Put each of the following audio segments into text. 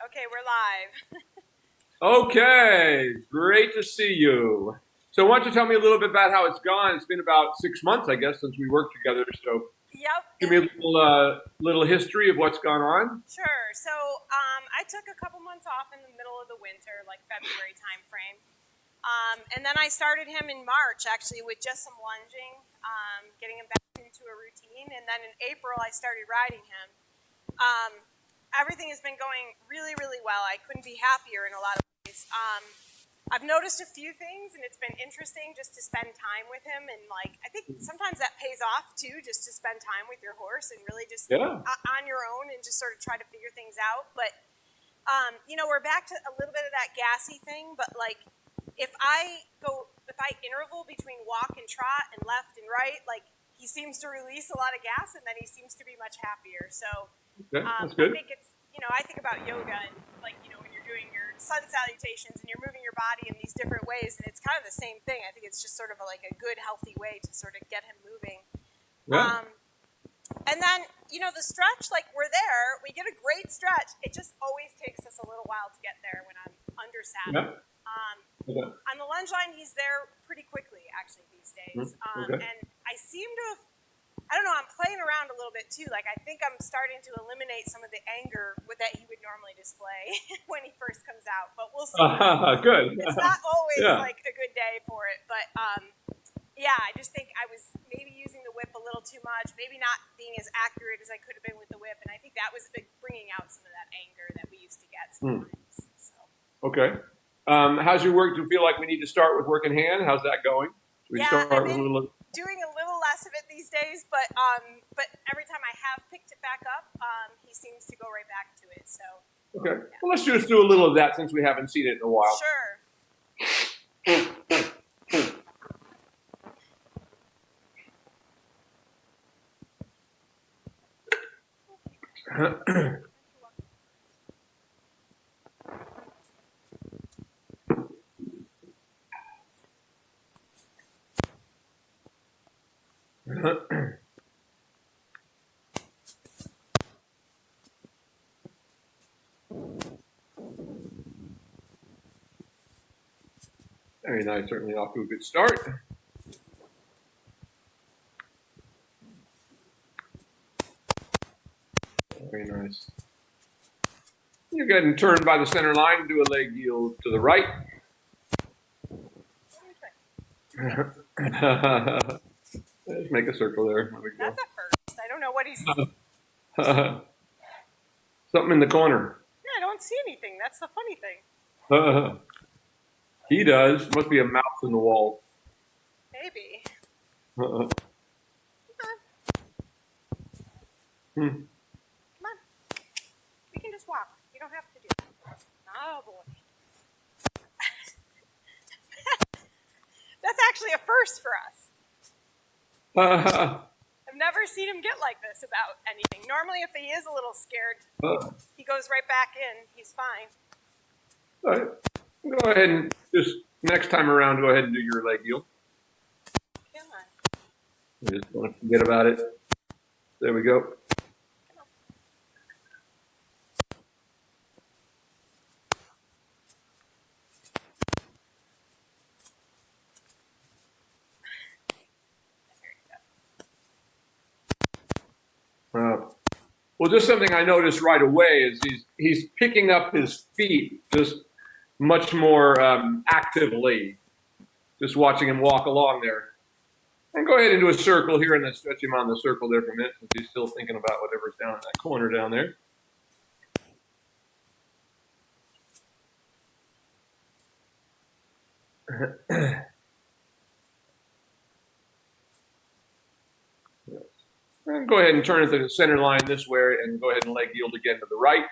Okay, we're live. Okay, great to see you. So why don't you tell me a little bit about how it's gone? It's been about 6 months, I guess, since we worked together. So give me a Yep. little history of what's gone on. Sure. So I took a couple months off in the middle of the winter, like February time frame. And then I started him in March, actually, with just some lunging, getting him back into a routine. And then in April, I started riding him. Everything has been going really, really well. I couldn't be happier in a lot of ways. I've noticed a few things, and it's been interesting just to spend time with him. And I think sometimes that pays off too, just to spend time with your horse and really just Yeah. on your own and just sort of try to figure things out. But we're back to a little bit of that gassy thing. But if I interval between walk and trot and left and right, he seems to release a lot of gas, and then he seems to be much happier. So Okay, that's good. I think it's I think about yoga and when you're doing your sun salutations and you're moving your body in these different ways, and it's kind of the same thing. I think it's just sort of a good, healthy way to sort of get him moving. Yeah. And then the stretch, we're there, we get a great stretch. It just always takes us a little while to get there when I'm under saddle. Yeah. Okay. On the lunge line, he's there pretty quickly, actually, these days. Okay. And I seem to have, I don't know, I'm playing around a little bit too. I think I'm starting to eliminate some of the anger that he would normally display when he first comes out. But we'll see. Good. It's not always Yeah. a good day for it. But yeah, I just think I was maybe using the whip a little too much, maybe not being as accurate as I could have been with the whip. And I think that was bringing out some of that anger that we used to get sometimes. So. Okay. How's your work? Do you feel like we need to start with work in hand? How's that going? We Yeah, start I've with a been little. doing a little less of it these days, but every time I have picked it back up, he seems to go right back to it. So. Okay. Yeah. Well, let's just do a little of that since we haven't seen it in a while. Sure. Very nice. Certainly off to a good start. Very nice. You go ahead and turn by the center line and do a leg yield to the right. Let's make a circle there. There we go. That's a first. I don't know what he's. Something in the corner. Yeah, I don't see anything. That's the funny thing. He does. Must be a mouse in the wall. Maybe. Hmm. Come on. We can just walk. You don't have to do that. Oh, boy. That's actually a first for us. I've never seen him get like this about anything. Normally, if he is a little scared, he goes right back in. He's fine. All right. Go ahead and just next time around, go ahead and do your leg yield. Come on. You just don't forget about it. There we go. Well, just something I noticed right away is he's picking up his feet just much more actively. Just watching him walk along there. And go ahead and do a circle here and then stretch him on the circle there for a minute since he's still thinking about whatever's down in that corner down there. And go ahead and turn it to the center line this way and go ahead and leg yield again to the right.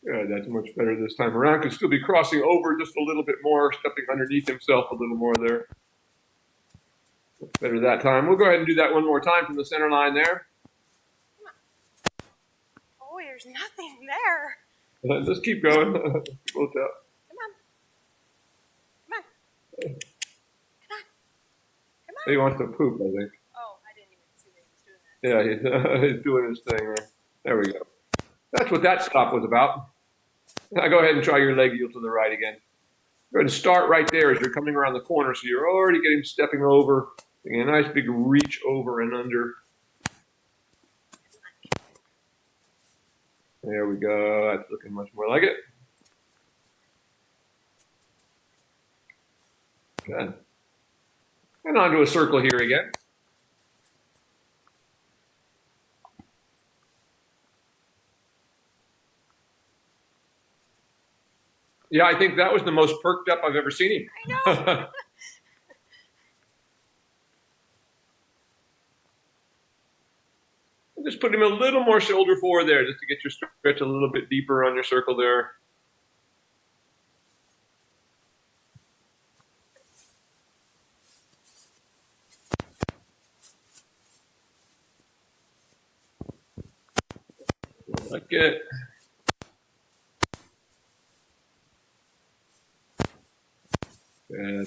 Good, that's much better this time around. Could still be crossing over just a little bit more, stepping underneath himself a little more there. Much better that time. We'll go ahead and do that one more time from the center line there. Oh, you're there's nothing there. Just keep going. Come on. Come on. Come on. Come on. Come on. He wants to poop, I think. Oh, I didn't even see that he was doing that. Yeah, he's doing his thing there. There we go. That's what that stop was about. Now go ahead and try your leg heel to the right again. Go ahead and start right there as you're coming around the corner, so you're already getting stepping over, taking a nice big reach over and under. There we go. That's looking much more like it. Good. And onto a circle here again. Yeah, I think that was the most perked up I've ever seen him. I know. Just put him a little more shoulder forward there, just to get your stretch a little bit deeper on your circle there. Like it. Good.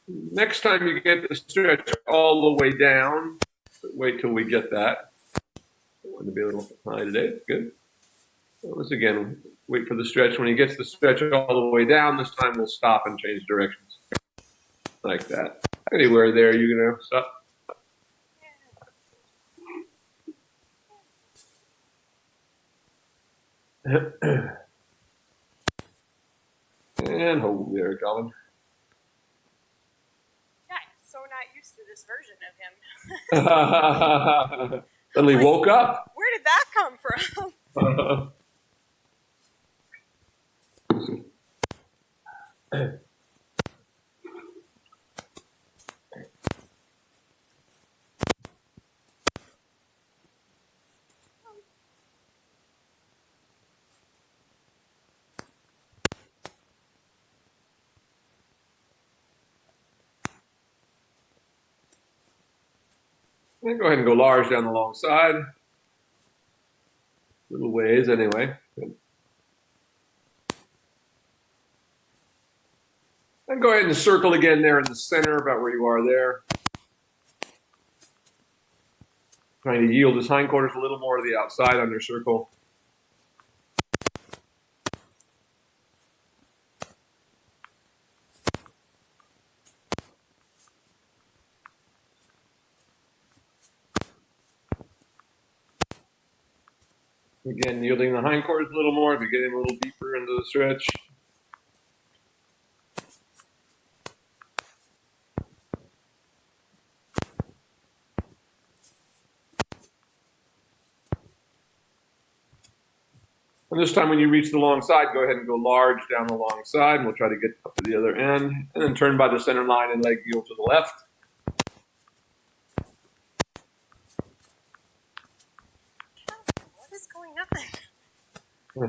Next time you get the stretch all the way down, wait till we get that. I want to be a little high today. It's good. Once again, wait for the stretch. When he gets the stretch all the way down, this time we'll stop and change directions. Like that. Anywhere there, you're going to stop. And hold there, Colin. Yeah, I'm so not used to this version of him. Suddenly woke up. Where did that come from? And go ahead and go large down the long side. Little ways anyway. Good. And go ahead and circle again there in the center, about where you are there. Trying to yield his hindquarters a little more to the outside on your circle. Again, yielding the hindquarters a little more if you're getting a little deeper into the stretch. And this time when you reach the long side, go ahead and go large down the long side, and we'll try to get up to the other end. And then turn by the center line and leg heel to the left. What is going on? I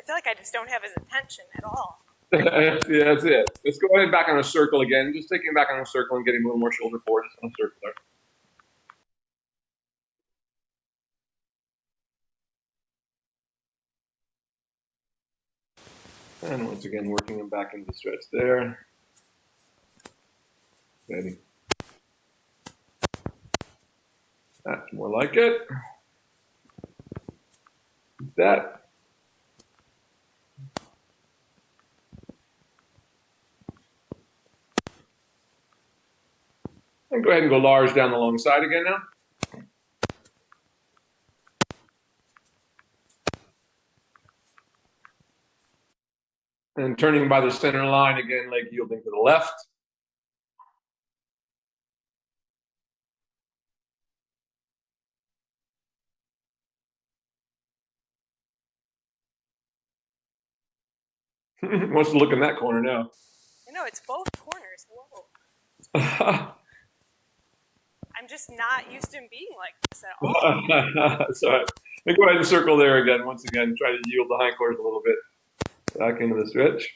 feel like I just don't have his attention at all. Yeah, that's it. Let's go ahead and back on a circle again. Just taking him back on a circle and getting a little more shoulder forward just on a circle there. And once again, working him back into the stretch there. Ready. That's more like it. That. And go ahead and go large down the long side again now. And turning by the center line again, leg yielding to the left. Wants to look in that corner now. I know, it's both corners. Whoa. I'm I'm just not used to him being like this at all. So go ahead and circle there again. Once again, try to yield the hindquarters a little bit back into the stretch.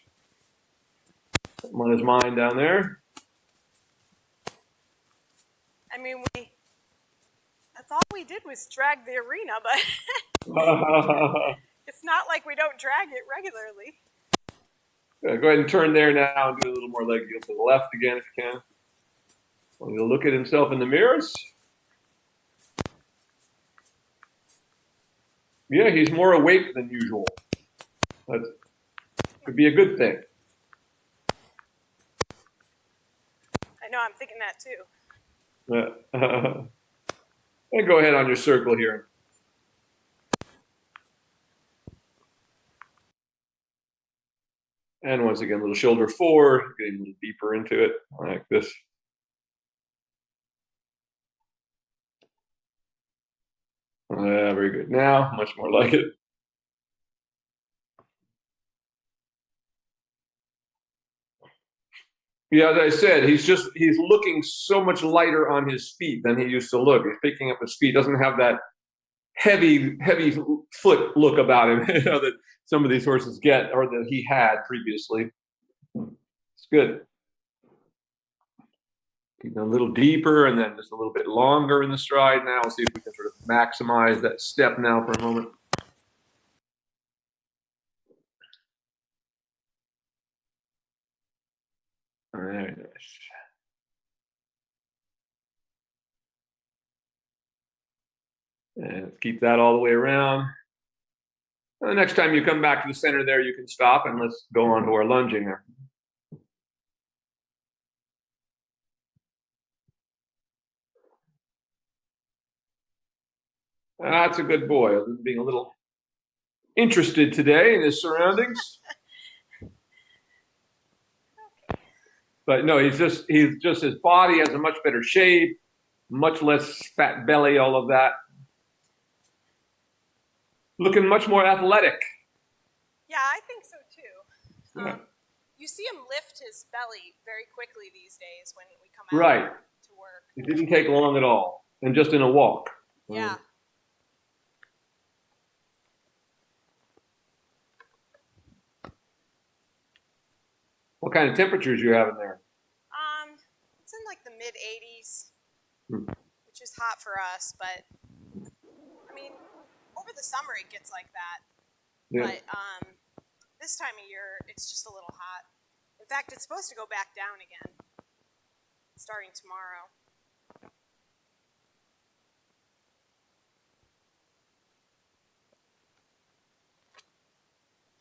Something on his mind down there. I mean, that's all we did was drag the arena, but it's not like we don't drag it regularly. Go ahead and turn there now and do a little more leg yield to the left again if you can. Want to look at himself in the mirrors. Yeah, he's more awake than usual. That could be a good thing. I know, I'm thinking that too. And go ahead on your circle here. And once again, a little shoulder forward, getting a little deeper into it, like this. Very good. Now, much more like it. Yeah, as I said, he's looking so much lighter on his feet than he used to look. He's picking up his feet, doesn't have that heavy foot look about him, you know, that some of these horses get, or that he had previously. It's good. Keep a little deeper and then just a little bit longer in the stride now. We'll see if we can sort of maximize that step now for a moment. Very nice. And keep that all the way around. And the next time you come back to the center there, you can stop and let's go on to our lunging there. That's a good boy. Being a little interested today in his surroundings. But no, he's just his body has a much better shape, much less fat belly, all of that. Looking much more athletic. Yeah, I think so too. Yeah. You see him lift his belly very quickly these days when we come out to work. It didn't take long at all, and just in a walk. Yeah. What kind of temperatures you have in there? It's in like the mid 80s, which is hot for us, but I mean, over the summer it gets like that. Yeah. But this time of year it's just a little hot. In fact, it's supposed to go back down again starting tomorrow.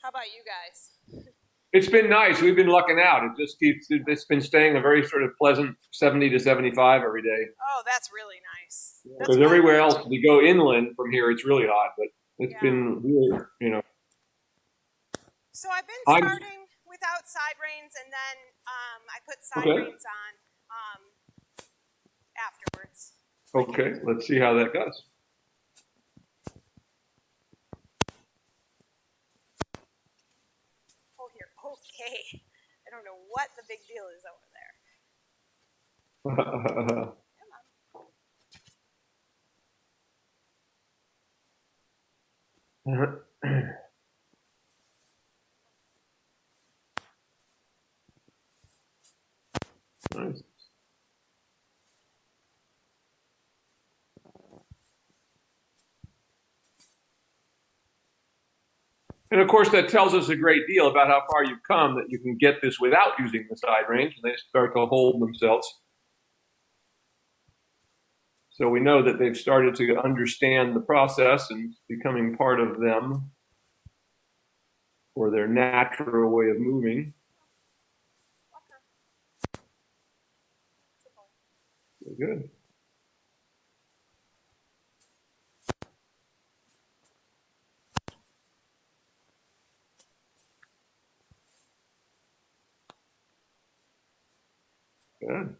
How about you guys? It's been nice. We've been lucking out. It's been staying a very sort of pleasant 70 to 75 every day. Oh, that's really nice. Because everywhere else, we go inland from here, it's really hot, but it's been really, you know. So I've been starting without side reins, and then I put side reins on afterwards. Okay, let's see how that goes. Okay. I don't know what the big deal is over there. Nice. And of course, that tells us a great deal about how far you've come, that you can get this without using the side range, and they start to hold themselves. So we know that they've started to understand the process and becoming part of them, or their natural way of moving. Okay. Good. Good.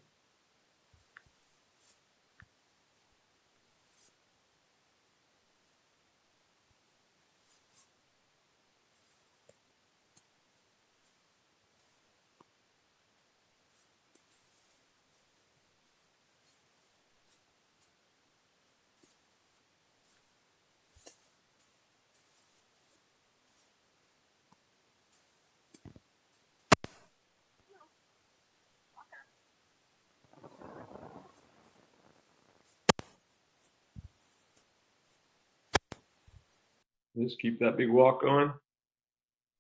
Just keep that big walk going.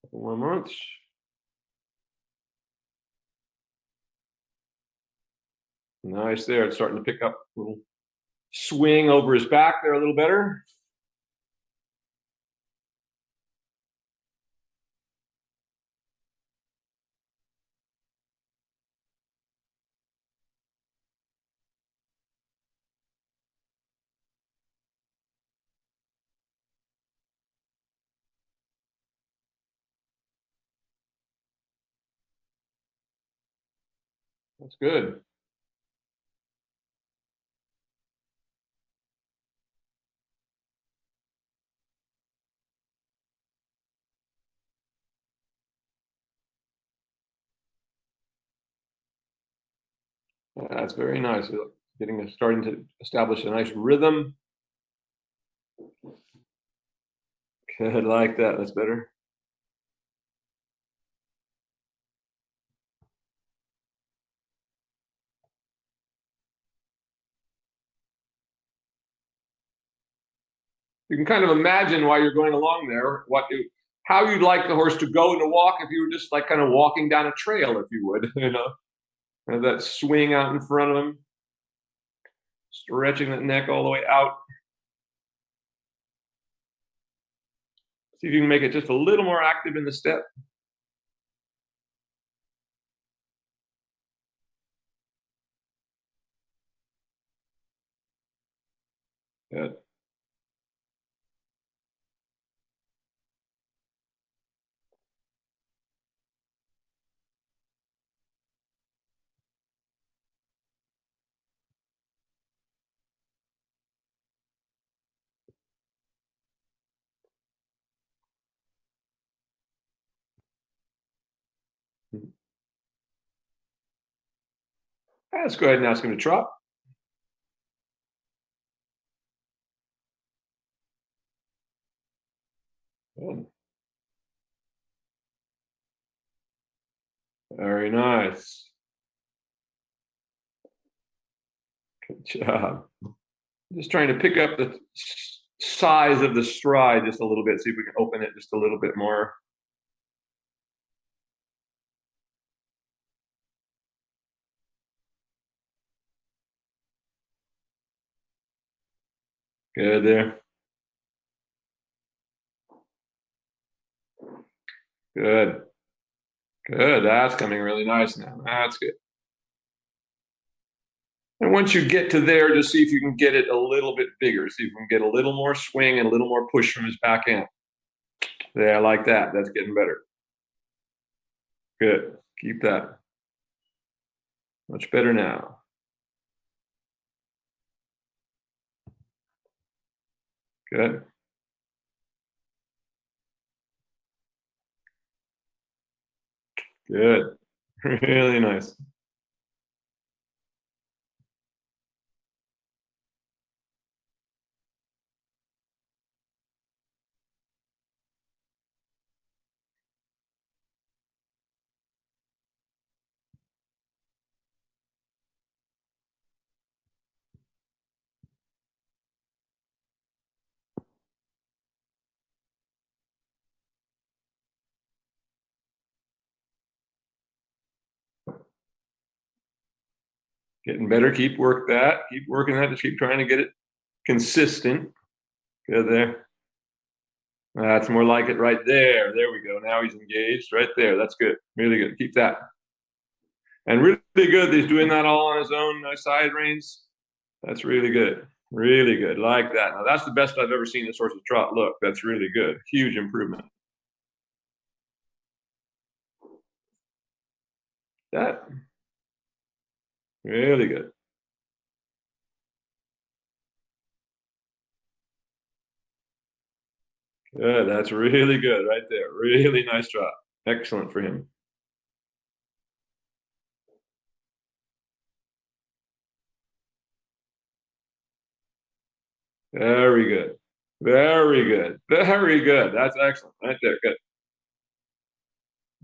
Couple more months. Nice there. It's starting to pick up a little swing over his back there a little better. That's good. That's very nice. Starting to establish a nice rhythm. Good, like that. That's better. You can kind of imagine while you're going along there how you'd like the horse to go in a walk if you were just like kind of walking down a trail, if you would, have that swing out in front of him, stretching that neck all the way out. See if you can make it just a little more active in the step. Good. Let's go ahead and ask him to trot. Good. Very nice. Good job. Just trying to pick up the size of the stride just a little bit, see if we can open it just a little bit more. Good there. Good. Good. That's coming really nice now. That's good. And once you get to there, just see if you can get it a little bit bigger. See if we can get a little more swing and a little more push from his back end. Yeah, I like that. That's getting better. Good. Keep that. Much better now. Good. Good. Really nice. Getting better. Keep working that. Keep working that. Just keep trying to get it consistent. Good there. That's more like it right there. There we go. Now he's engaged right there. That's good. Really good. Keep that. And really good. He's doing that all on his own side reins. That's really good. Really good. Like that. Now that's the best I've ever seen this horse's trot look. That's really good. Huge improvement. That. Really good. Good. That's really good right there. Really nice trot. Excellent for him. Very good. Very good. Very good. That's excellent. Right there. Good.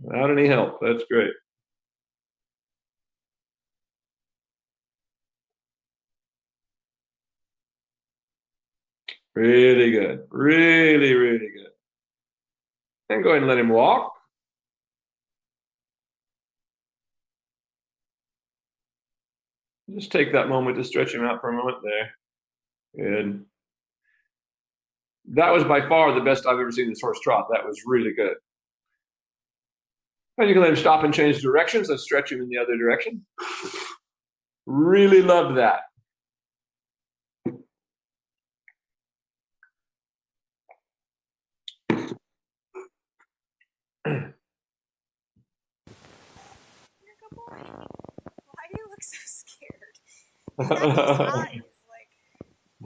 Without any help. That's great. Really good. Really, really good. And go ahead and let him walk. Just take that moment to stretch him out for a moment there. Good. That was by far the best I've ever seen this horse trot. That was really good. And you can let him stop and change directions. Let's stretch him in the other direction. Really loved that. You're a good boy. Why do you look so scared? He's got these eyes, like,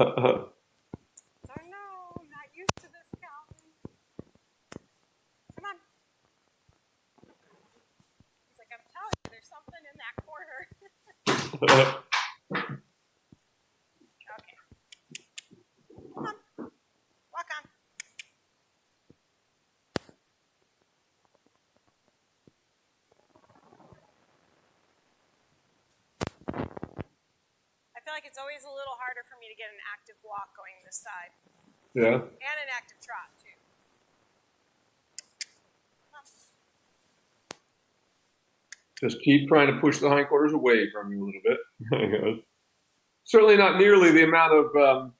oh no, I'm not used to this, Calvin. Come on. He's like, I'm telling you, there's something in that corner. Okay. Come on. Walk on. I feel like it's always a little harder for me to get an active walk going this side. Yeah. And an active trot, too. Just keep trying to push the hindquarters away from you a little bit. Certainly not nearly the amount of, I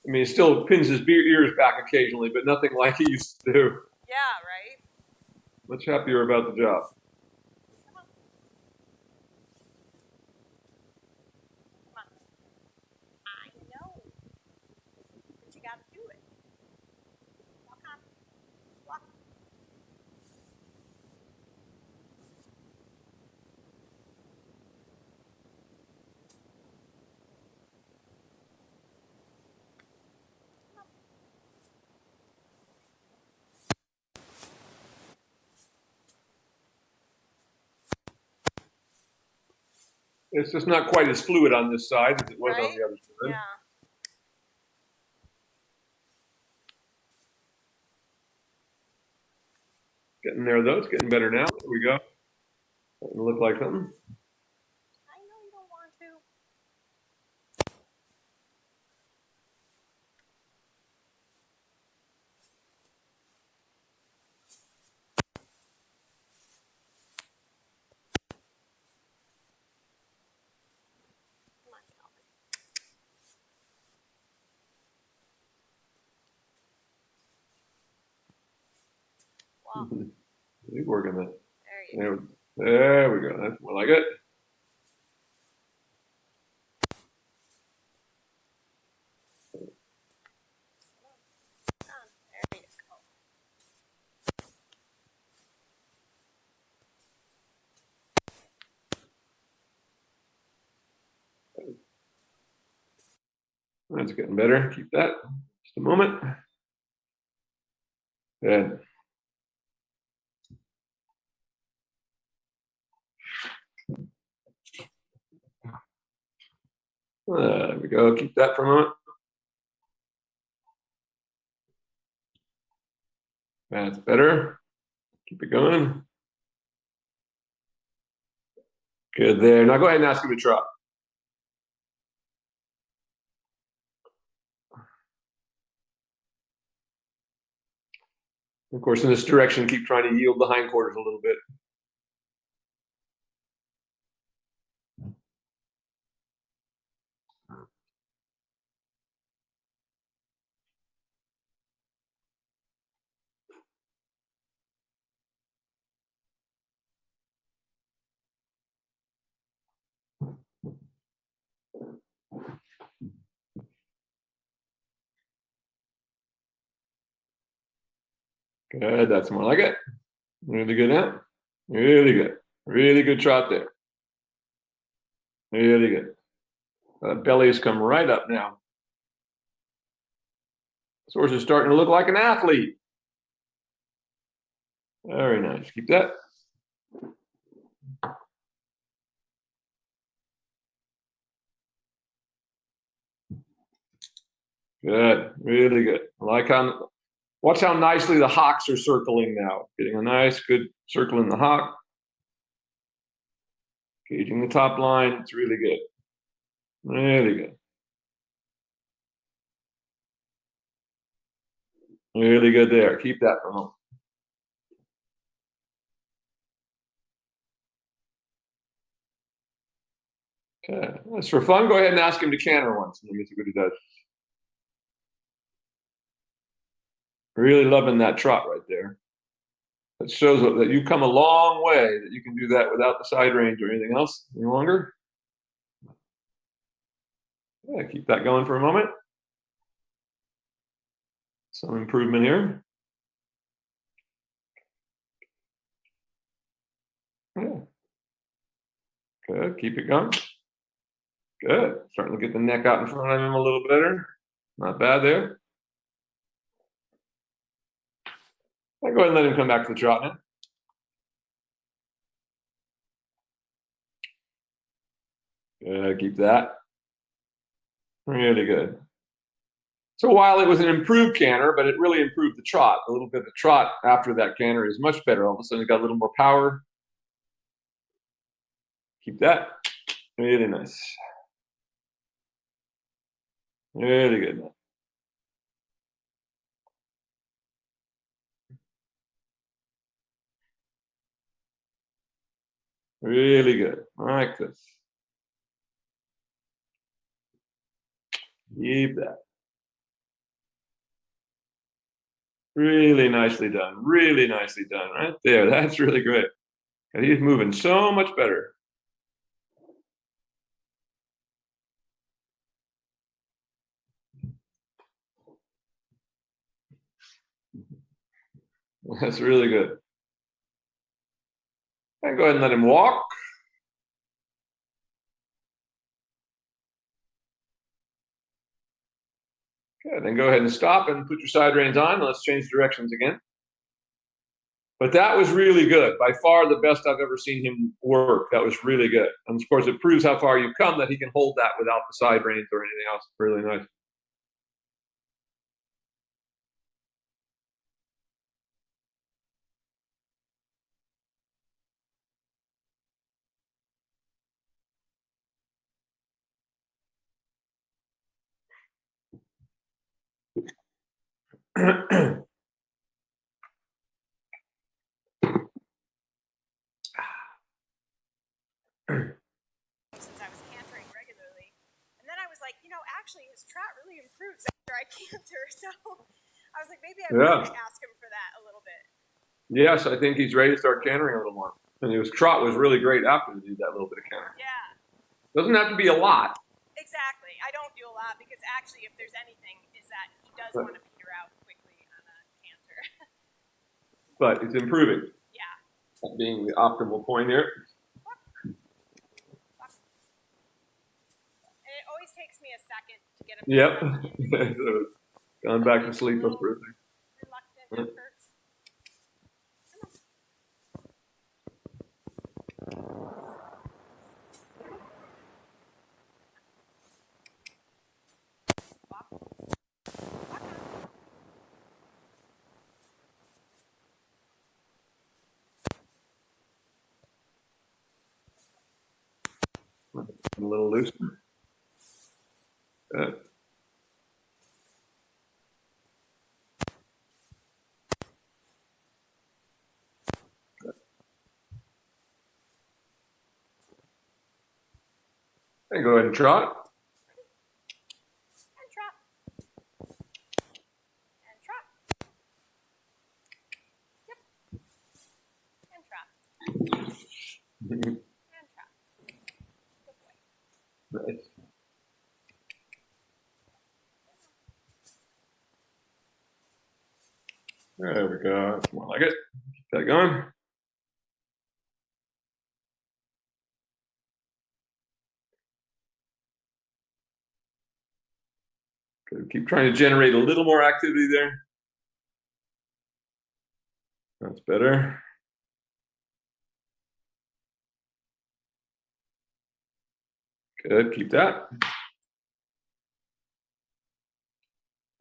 mean, he still pins his ears back occasionally, but nothing like he used to do. Yeah, right? Much happier about the job. Come on. Come on. I know. But you got to do it. Walk on. Walk. It's just not quite as fluid on this side as it was on the other side. Yeah. Getting there though. It's getting better now. There we go. Doesn't look like something. I know you don't want to. Come on, Calvin. Walk. Keep working that. There you go. There we go. That's more like it. Come on. There you go. That's getting better. Keep that. Just a moment. Good. There we go. Keep that for a moment. That's better. Keep it going. Good there. Now go ahead and ask him to trot. Of course, in this direction, keep trying to yield the hindquarters a little bit. Good. That's more like it. Really good now. Really good. Really good trot there. Really good. Belly has come right up now. This horse is starting to look like an athlete. Very nice. Keep that. Good. Really good. I like how, watch how nicely the hocks are circling now. Getting a nice, good circle in the hock. Gauging the top line. It's really good. Really good. Really good there. Keep that for a moment. Okay. That's for fun. Go ahead and ask him to canter once. Let me see what he does. Really loving that trot right there. That shows that you've come a long way, that you can do that without the side reins or anything else any longer. Yeah, keep that going for a moment. Some improvement here. Yeah. Good. Keep it going. Good. Starting to get the neck out in front of him a little better. Not bad there. I'll go ahead and let him come back to the trot now. Good. Keep that. Really good. So while it was an improved canter, but it really improved the trot. A little bit of the trot after that canter is much better. All of a sudden, it got a little more power. Keep that. Really nice. Really good. Really good. Like this. Keep that. Really nicely done. Really nicely done. Right there. That's really great. And he's moving so much better. That's really good. And go ahead and let him walk. Good. Then go ahead and stop and put your side reins on. Let's change directions again. But that was really good. By far the best I've ever seen him work. That was really good. And of course, it proves how far you've come that he can hold that without the side reins or anything else. Really nice. Since I was cantering regularly. And then I was like, actually his trot really improves after I canter. So I was like, maybe I want to ask him for that a little bit. Yes, I think he's ready to start cantering a little more. And his trot was really great after he did that little bit of cantering. Yeah. Doesn't have to be a lot. Exactly. I don't do a lot because actually, if there's anything, is that he does want to peter out quickly on a canter. But it's improving. Yeah. That being the optimal point here. And it always takes me a second to get him. Yep. Gone back to sleep. That's perfect. Reluctant at first. A little loose. Good. Okay, go ahead and trot. And trot. And trot. Yep. And trot. And trot. Good boy. Nice. There we go. That's more like it. Keep that going. Good. Keep trying to generate a little more activity there. That's better. Good. Keep that.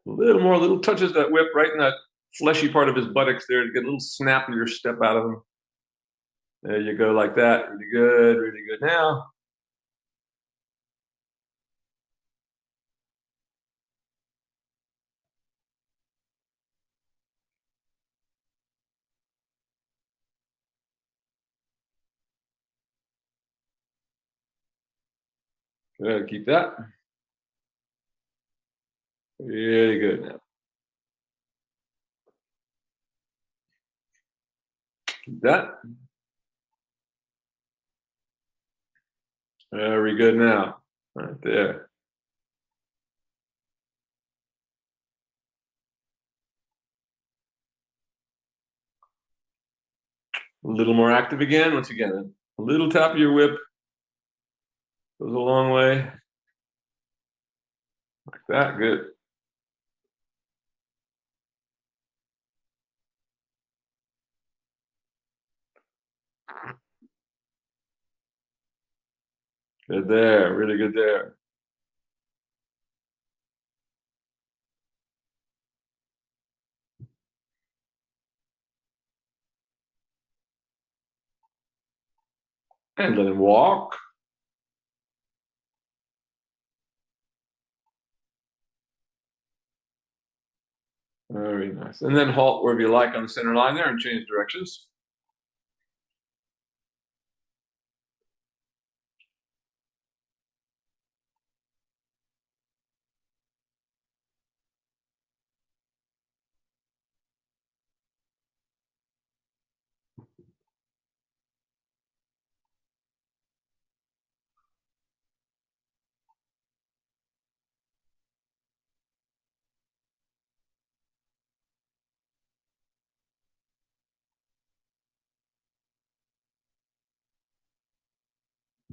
A little more, little touches of that whip right in that fleshy part of his buttocks there to get a little snappier step out of him. There you go, like that. Really good. Really good. Now. Good. Keep that. Really good now. Keep that. Very good now. Right there. A little more active again. Once again, a little tap of your whip goes a long way. Like that. Good. Good there. Really good there. And let him walk. Very nice. And then halt wherever you like on the center line there and change directions.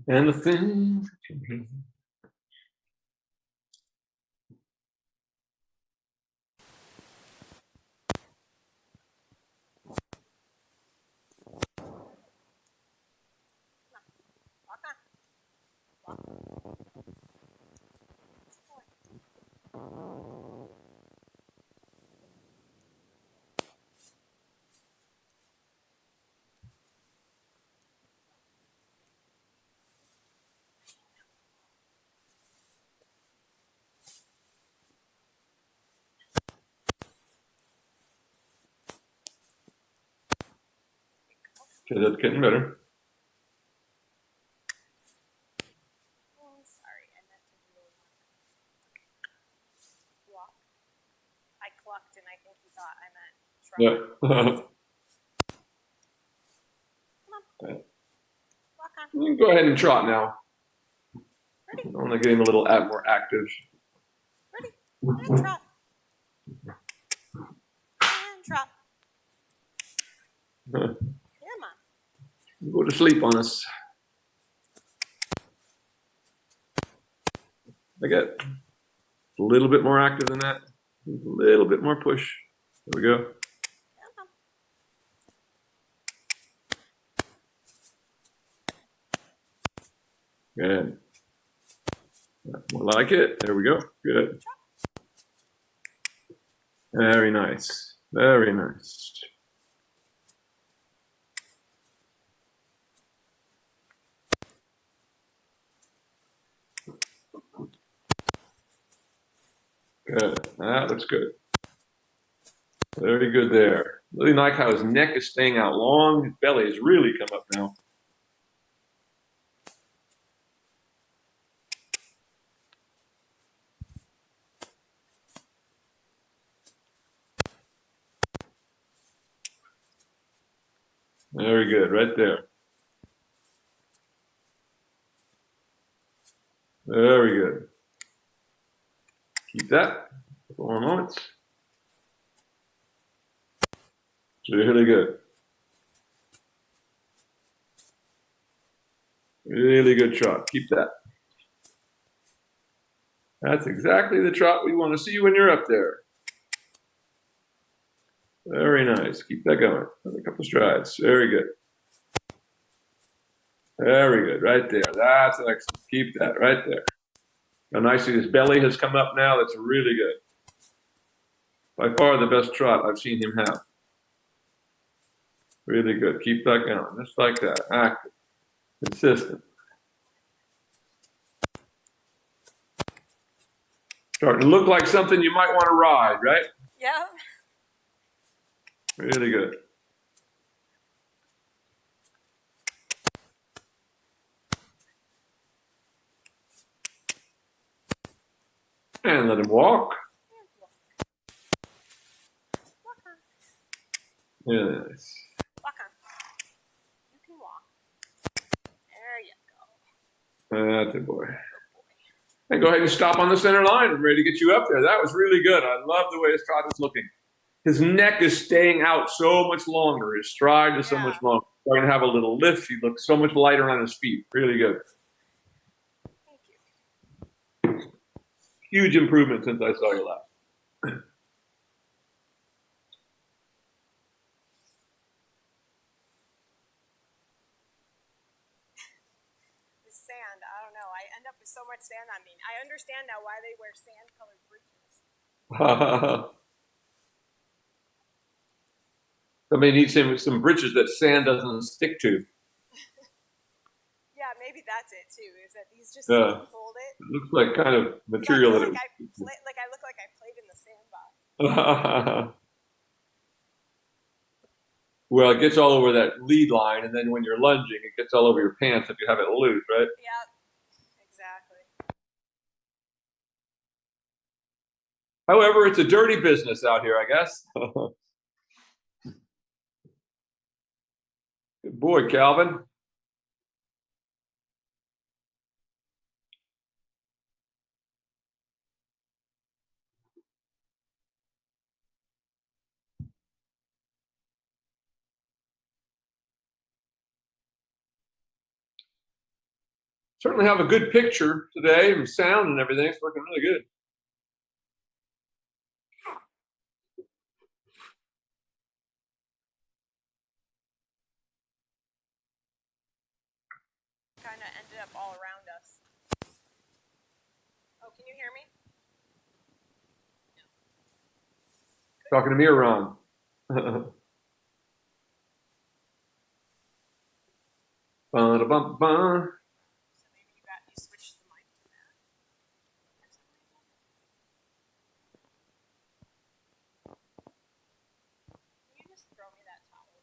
And the thing. Okay, that's getting better. Oh, sorry, I meant to do a walk. I clucked and I think he thought I meant trot. Yeah. Come on. Walk on. You can go ahead and trot now. Ready? I want to get him a little more active. Ready? And trot. And trot. Come on. Go to sleep on us. I get a little bit more active than that. A little bit more push. There we go. Good. More like it. There we go. Good. Very nice. Very nice. Good. That looks good. Very good there. Really like how his neck is staying out long. His belly has really come up now. Very good, right there. Very good. Keep that. A couple more moments. It's really good. Really good trot. Keep that. That's exactly the trot we want to see when you're up there. Very nice. Keep that going. Another couple strides. Very good. Very good. Right there. That's excellent. Keep that right there. How nicely his belly has come up now. That's really good. By far the best trot I've seen him have. Really good. Keep that going. Just like that. Active. Consistent. Starting to look like something you might want to ride, right? Yeah. Really good. And let him walk. Walk on. Yes. Walk on. You can walk. There you go. That's a boy. Good boy. And go ahead and stop on the center line. I'm ready to get you up there. That was really good. I love the way his trot is looking. His neck is staying out so much longer. His stride is so much longer. Starting to have a little lift. He looks so much lighter on his feet. Really good. Thank you. Huge improvement since I saw you last. The sand, I don't know. I end up with so much sand on me. I understand now why they wear sand-colored britches. Somebody needs some britches that sand doesn't stick to. Yeah, maybe that's it too. Is that these just hold it? It looks like kind of material I that. I look like I played in the sandbox. Well, it gets all over that lead line, and then when you're lunging, it gets all over your pants if you have it loose, right? Yep, exactly. However, it's a dirty business out here, I guess. Good boy, Calvin. Certainly have a good picture today and sound and everything. It's working really good. Kind of ended up all around us. Oh, can you hear me? Talking to me or Ron? Ba-da-bum-bum. So maybe you switched the mic to that for some reason. Can you just throw me that towel?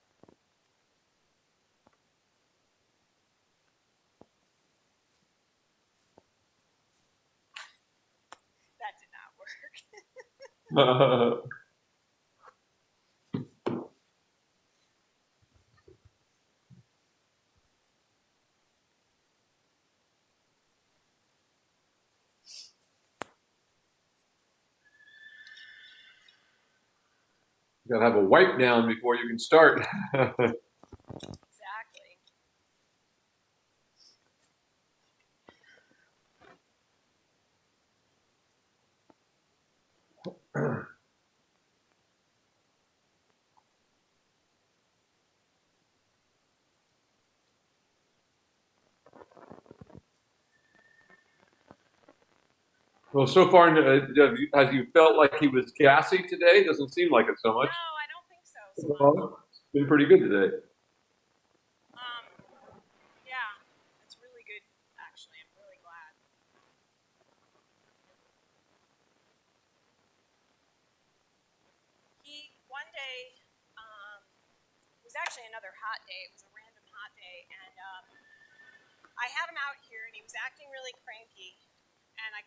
That did not work. You gotta have a wipe down before you can start. Exactly. Well, so far, has you felt like he was gassy today? Doesn't seem like it so much. No, I don't think so. So much. It's been pretty good today. Yeah, it's really good. Actually, I'm really glad. One day, it was actually another hot day. It was a random hot day, and I had him out here, and he was acting really cranky. And I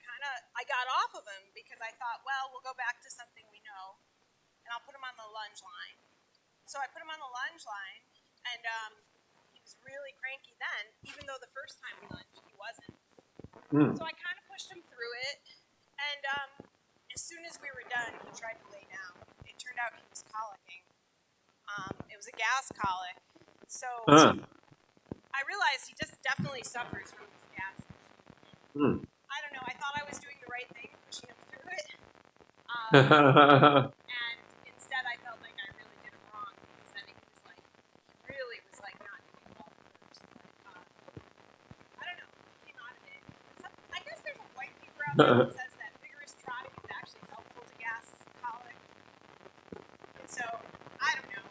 got off of him because I thought, well, we'll go back to something we know, and I'll put him on the lunge line. So I put him on the lunge line, and he was really cranky then, even though the first time we lunged, he wasn't. So I kind of pushed him through it, and as soon as we were done, he tried to lay down. It turned out he was colicking. It was a gas colic. So I realized he just definitely suffers from this gas. I don't know. I thought I was doing the right thing, pushing him through it. And instead, I felt like I really did it wrong because then he really was like not doing well first. I don't know. He came out of it. I guess there's a white paper out there that says that vigorous trotting is actually helpful to gas colic. And so, I don't know.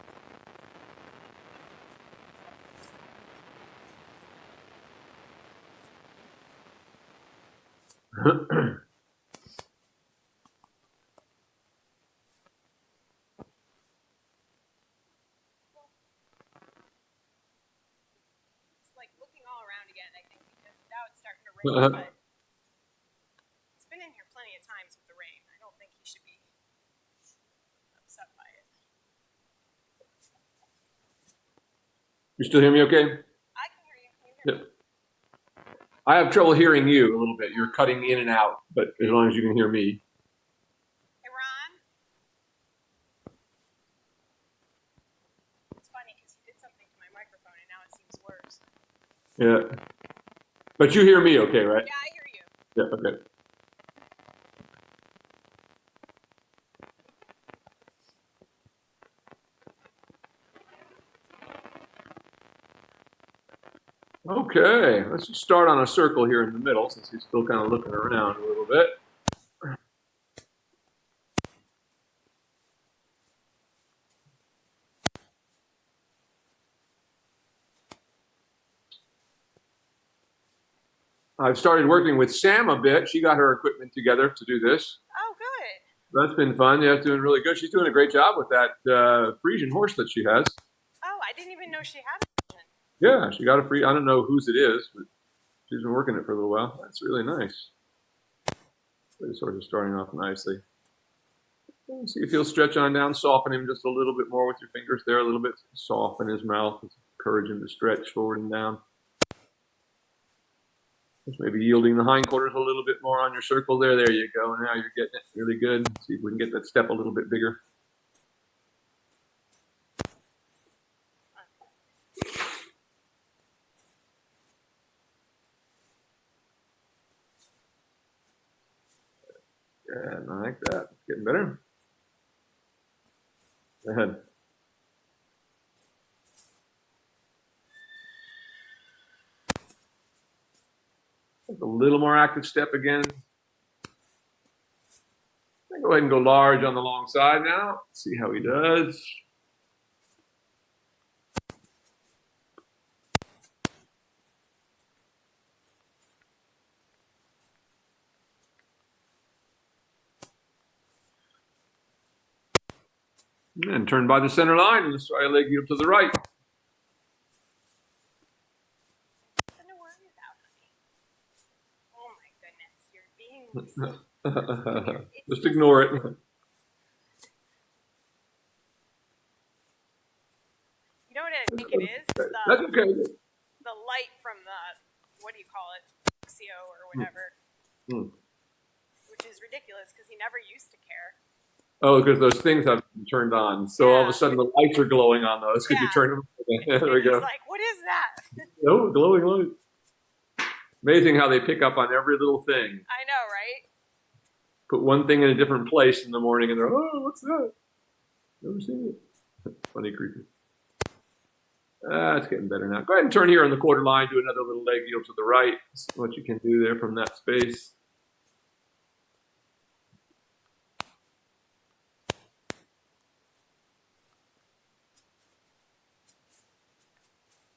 It's like looking all around again, I think, because now it's starting to rain, but it's been in here plenty of times You still hear me okay? I can hear you. Can you hear me? I have trouble hearing you a little bit. You're cutting in and out, but as long as you can hear me. Hey, Ron. It's funny because you did something to my microphone and now it seems worse. Yeah. But you hear me okay, right? Yeah, I hear you. Yeah, okay. Okay, let's just start on a circle here in the middle since he's still kind of looking around a little bit. I've started working with Sam a bit. She got her equipment together to do this. Oh, good. That's been fun. Yeah, doing really good. She's doing a great job with that Frisian horse that she has. Oh, I didn't even know she had a vision. Yeah, she got a free. I don't know whose it is, but she's been working it for a little while. That's really nice. This horse is starting off nicely. See if you'll stretch on down, soften him just a little bit more with your fingers there, a little bit. Soften his mouth, encourage him to stretch forward and down. Just maybe yielding the hindquarters a little bit more on your circle there. There you go. Now you're getting it really good. See if we can get that step a little bit bigger. Yeah, I like that. It's getting better. Go ahead. Take a little more active step again. Go ahead and go large on the long side now. See how he does. And turn by the center line and let's try a leg up to the right. Nothing to worry about, honey. Oh my goodness, you're being Just ignore it. You know what I think it is? That's okay. The light from the, what do you call it, Axio or whatever, which is ridiculous because he never used to care. Oh, because those things have been turned on. So all of a sudden the lights are glowing on those because you turn them. There we go. He's like, what is that? Oh, glowing light. Amazing how they pick up on every little thing. I know, right? Put one thing in a different place in the morning and they're, oh, what's that? Never seen it. Funny creature. It's getting better now. Go ahead and turn here on the quarter line. Do another little leg yield to the right. See what you can do there from that space.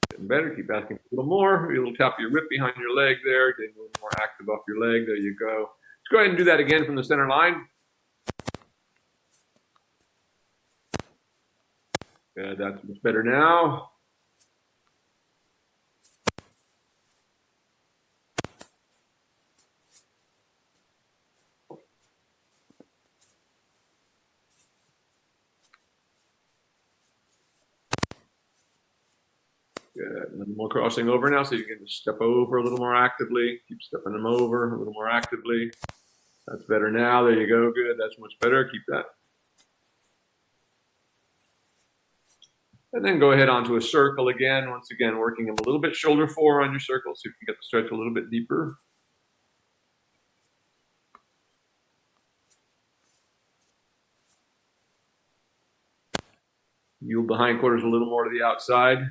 Getting better. Keep asking for a little more. Maybe a little tap of your whip behind your leg there. Getting a little more active off your leg. There you go. Let's go ahead and do that again from the center line. Good. That's much better now. Good. A little more crossing over now, so you can just step over a little more actively. Keep stepping them over a little more actively. That's better now. There you go. Good. That's much better. Keep that. And then go ahead onto a circle again. Once again, working a little bit shoulder forward on your circle, so you can get the stretch a little bit deeper. Yield the hindquarters a little more to the outside.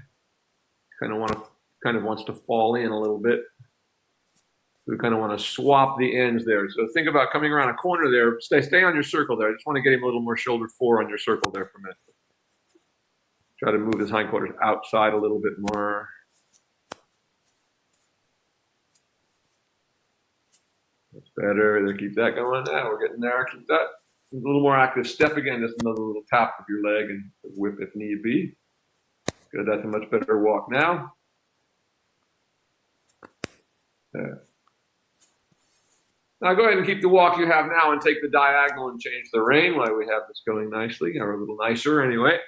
Kind of wants to fall in a little bit. We kind of want to swap the ends there. So think about coming around a corner there. Stay on your circle there. I just want to get him a little more shoulder forward on your circle there for a minute. Try to move his hindquarters outside a little bit more. That's better. Then keep that going. Now we're getting there. Keep that. A little more active step again. Just another little tap of your leg and whip if need be. Good. That's a much better walk now. There. Now go ahead and keep the walk you have now and take the diagonal and change the rein while we have this going nicely, or a little nicer anyway.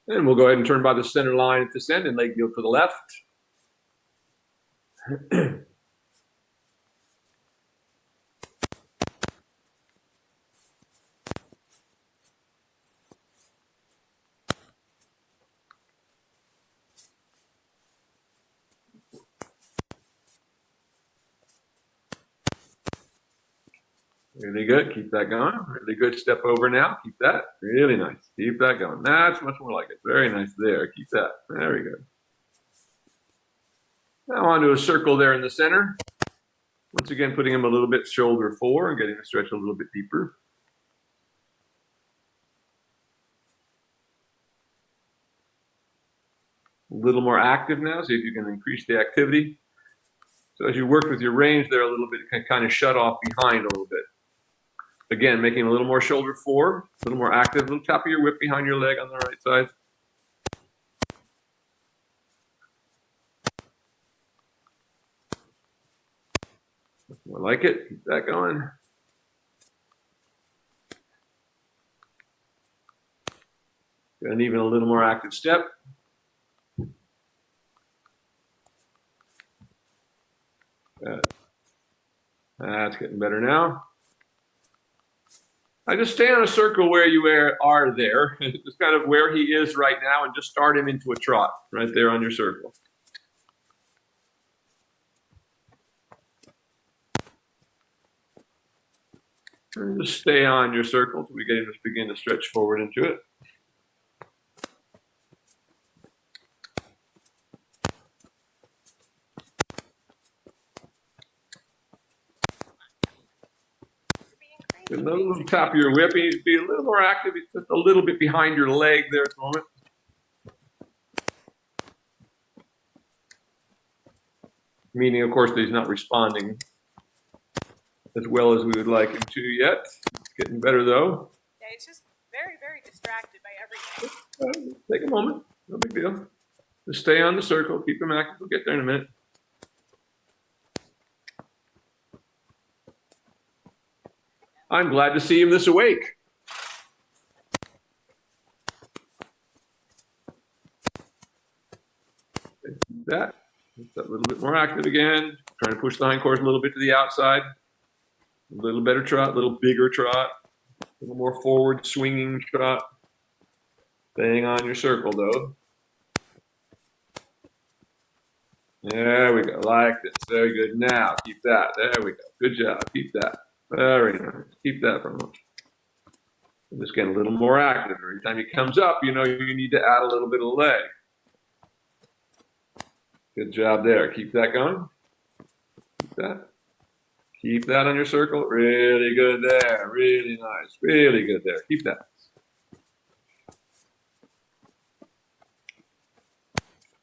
And we'll go ahead and turn by the center line at this end and leg yield to the left. Really good. Keep that going. Really good. Step over now. Keep that. Really nice. Keep that going. That's much more like it. Very nice there. Keep that. Very good. Now onto a circle there in the center. Once again, putting him a little bit shoulder forward and getting the stretch a little bit deeper. A little more active now. See if you can increase the activity. So as you work with your range there a little bit, it can kind of shut off behind a little bit. Again, making a little more shoulder forward, a little more active, a little tap of your whip behind your leg on the right side. I like it. Keep that going. And even a little more active step. Good. That's getting better now. I just stay on a circle where you are there, just kind of where he is right now, and just start him into a trot right there on your circle. And just stay on your circle until we get him to begin to stretch forward into it. A little tap of your whip. You need to be a little more active. It's just a little bit behind your leg there at the moment. Meaning, of course, that he's not responding as well as we would like him to yet. It's getting better, though. Yeah, he's just very, very distracted by everything. Take a moment. No big deal. Just stay on the circle. Keep him active. We'll get there in a minute. I'm glad to see him this awake. That. Just a little bit more active again. Trying to push the hindquarters a little bit to the outside. A little better trot, a little bigger trot. A little more forward swinging trot. Staying on your circle, though. There we go. Like this. Very good. Now, keep that. There we go. Good job. Keep that. Very nice. Keep that for a moment. Just getting a little more active. Every time he comes up, you know you need to add a little bit of leg. Good job there. Keep that going. Keep that. Keep that on your circle. Really good there. Really nice. Really good there. Keep that.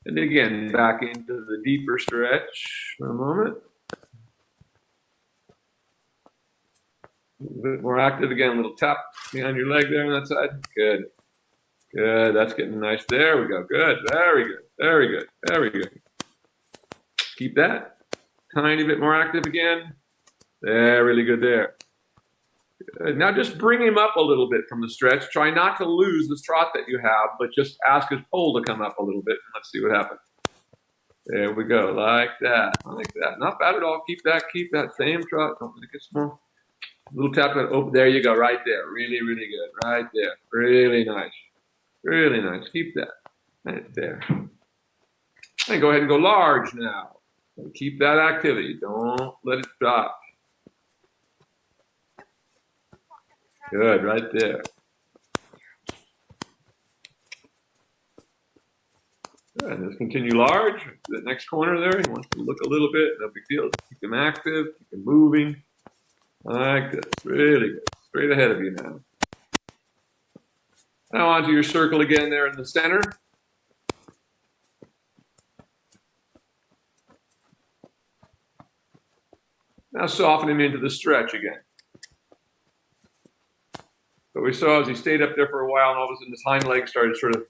And again, back into the deeper stretch for a moment. A little bit more active again. A little tap behind your leg there on that side. Good. Good. That's getting nice. There we go. Good. Very good. Very good. Very good. Keep that. Tiny bit more active again. There. Really good there. Good. Now just bring him up a little bit from the stretch. Try not to lose the trot that you have, but just ask his pole to come up a little bit. Let's see what happens. There we go. Like that. Like that. Not bad at all. Keep that. Keep that same trot. Don't make it small. Little tap. Oh, there you go. Right there. Really, really good. Right there. Really nice. Really nice. Keep that. Right there. And go ahead and go large now. And keep that activity. Don't let it drop. Good. Right there. Good. And let's continue large. The next corner there. He wants to look a little bit. No big deal. Keep him active. Keep him moving. Like this. Really good. Straight ahead of you now. Now onto your circle again there in the center. Now soften him into the stretch again. But we saw as he stayed up there for a while, and all of a sudden his hind leg started sort of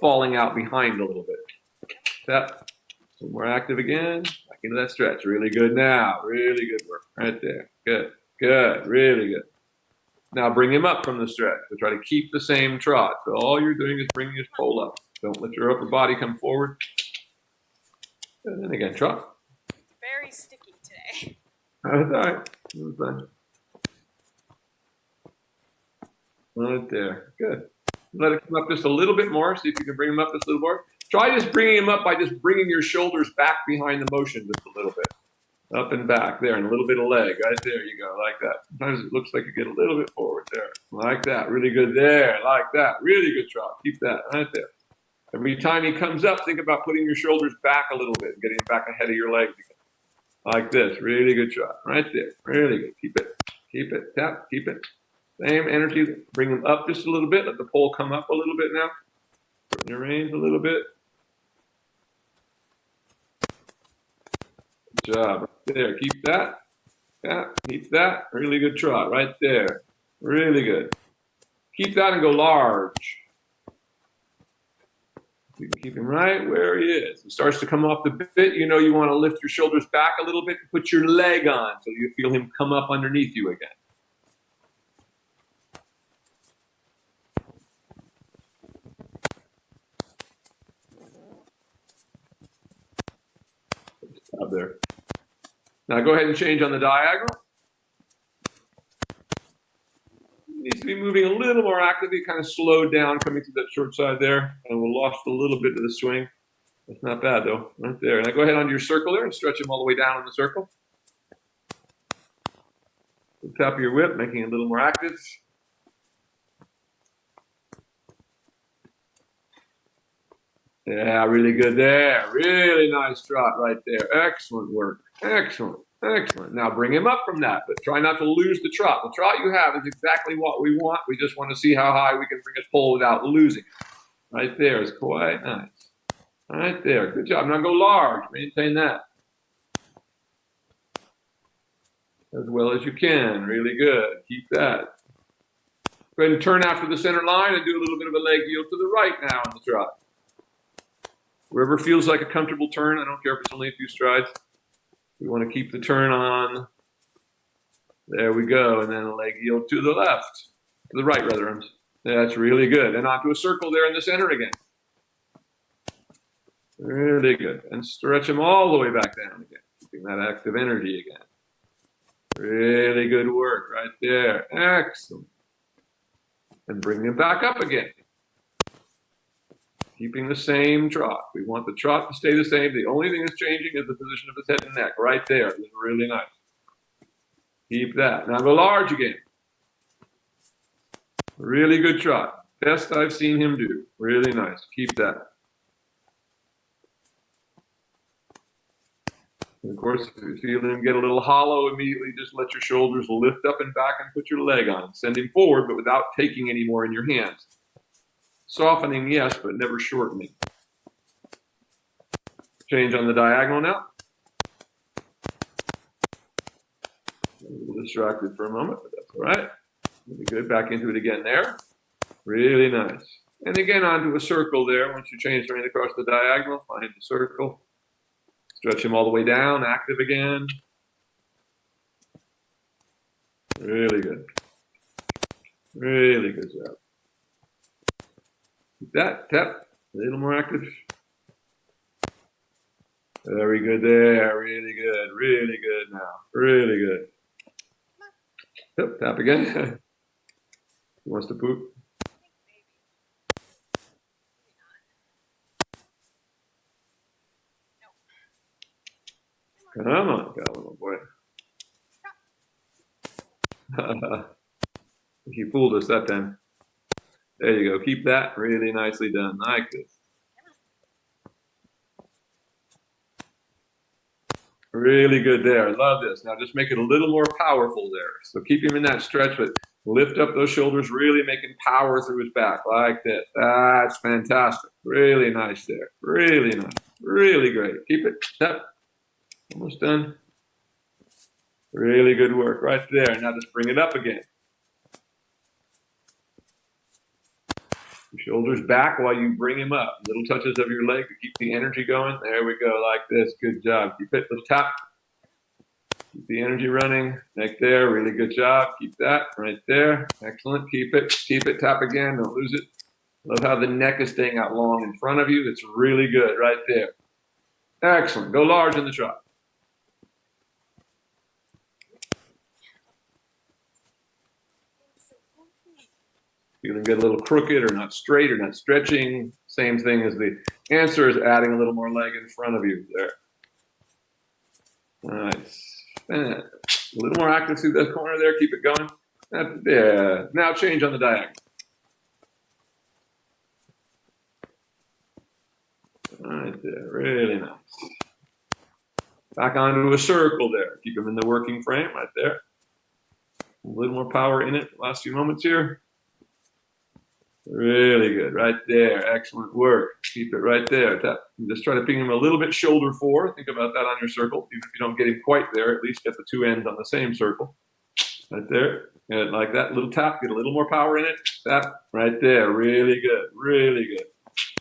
falling out behind a little bit. Tap. So more active again. Back into that stretch. Really good now. Really good work. Right there. Good. Good. Really good. Now bring him up from the stretch. So try to keep the same trot. So all you're doing is bringing his pole up. Don't let your upper body come forward. And then again, trot. Very sticky today. That's all right. That's fine. Right there. Good. Let it come up just a little bit more. See if you can bring him up just a little more. Try just bringing him up by just bringing your shoulders back behind the motion just a little bit. Up and back there, and a little bit of leg. Right there you go, like that. Sometimes it looks like you get a little bit forward there. Like that. Really good there. Like that. Really good trot. Keep that right there. Every time he comes up, think about putting your shoulders back a little bit, getting him back ahead of your legs again. Like this. Really good trot. Right there. Really good. Keep it. Keep it. Tap. Keep it. Same energy. Bring him up just a little bit. Let the pole come up a little bit now. Shorten your reins a little bit. Good job. Right there. Keep that. Yeah. Keep that. Really good trot. Right there. Really good. Keep that and go large. You can keep him right where he is. He starts to come off the bit. You know you want to lift your shoulders back a little bit and put your leg on so you feel him come up underneath you again. Stop there. Now go ahead and change on the diagonal. Needs to be moving a little more actively, kind of slowed down coming to that short side there, and we lost a little bit of the swing. That's not bad though, right there. Now go ahead onto your circle there and stretch him all the way down in the circle. The top of your whip, making it a little more active. Yeah, really good there. Really nice trot right there. Excellent work. Excellent. Excellent. Now bring him up from that, but try not to lose the trot. The trot you have is exactly what we want. We just want to see how high we can bring his pole without losing. Right there is quite nice. Right there. Good job. Now go large. Maintain that. As well as you can. Really good. Keep that. Go ahead and turn after the center line and do a little bit of a leg yield to the right now in the trot. Wherever feels like a comfortable turn. I don't care if it's only a few strides. We want to keep the turn on. There we go. And then a leg yield to the left. To the right, rather. That's really good. And onto a circle there in the center again. Really good. And stretch them all the way back down again. Keeping that active energy again. Really good work right there. Excellent. And bring them back up again. Keeping the same trot. We want the trot to stay the same. The only thing that's changing is the position of his head and neck. Right there. It's really nice. Keep that. Now go large again. Really good trot. Best I've seen him do. Really nice. Keep that. And of course, if you feel him get a little hollow immediately, just let your shoulders lift up and back and put your leg on. Send him forward, but without taking any more in your hands. Softening, yes, but never shortening. Change on the diagonal now. A little distracted for a moment, but that's all right. Really good. Back into it again there. Really nice. And again onto a circle there. Once you change the rein across the diagonal, find the circle. Stretch him all the way down. Active again. Really good. Really good job. Keep that. Tap. A little more active. Very good there. Really good. Really good now. Really good. Yep, tap again. He wants to poop. Come on, little boy. He fooled us that time. There you go. Keep that. Really nicely done. Like this. Really good there. I love this. Now just make it a little more powerful there. So keep him in that stretch, but lift up those shoulders, really make him power through his back like this. That's fantastic. Really nice there. Really nice. Really great. Keep it. Yep. Almost done. Really good work right there. Now just bring it up again. Your shoulders back while you bring him up. Little touches of your leg to keep the energy going. There we go, like this. Good job. Keep it. Let's tap. Keep the energy running. Neck there. Really good job. Keep that right there. Excellent. Keep it. Keep it. Tap again. Don't lose it. Love how the neck is staying out long in front of you. That's really good right there. Excellent. Go large in the trot. Feeling good, a little crooked or not straight or not stretching. Same thing as the answer is adding a little more leg in front of you there. Nice. A little more active through that corner there. Keep it going. Yeah. Now change on the diagonal. Right there. Really nice. Back onto a circle there. Keep them in the working frame right there. A little more power in it. Last few moments here. Really good. Right there. Excellent work. Keep it right there. Just try to ping him a little bit shoulder forward. Think about that on your circle. Even if you don't get him quite there, at least get the two ends on the same circle. Right there. And like that little tap. Get a little more power in it. Tap. Right there. Really good. Really good.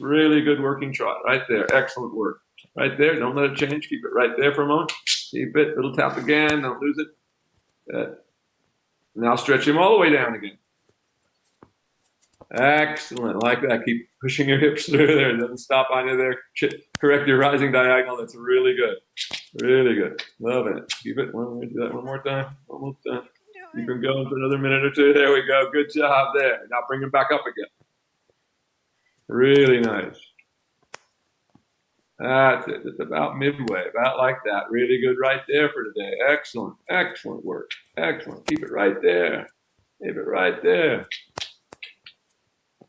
Really good working trot. Right there. Excellent work. Right there. Don't let it change. Keep it right there for a moment. Keep it. Little tap again. Don't lose it. Now stretch him all the way down again. Excellent. Like that. Keep pushing your hips through there. It doesn't stop on you there. Correct your rising diagonal. That's really good. Really good. Love it. Keep it. Let me do that one more time. Almost done. Keep him going for another minute or two. There we go. Good job there. Now bring him back up again. Really nice. That's it. It's about midway. About like that. Really good right there for today. Excellent. Excellent work. Excellent. Keep it right there. Keep it right there.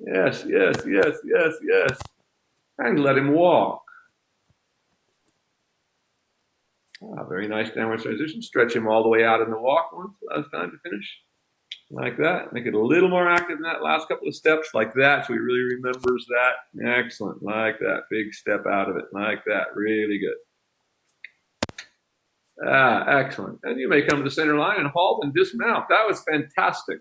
Yes, yes, yes, yes, yes. And let him walk. Very nice downward transition. Stretch him all the way out in the walk once. Last time to finish. Like that. Make it a little more active in that last couple of steps. Like that. So he really remembers that. Excellent. Like that. Big step out of it. Like that. Really good. Excellent. And you may come to the center line and halt and dismount. That was fantastic.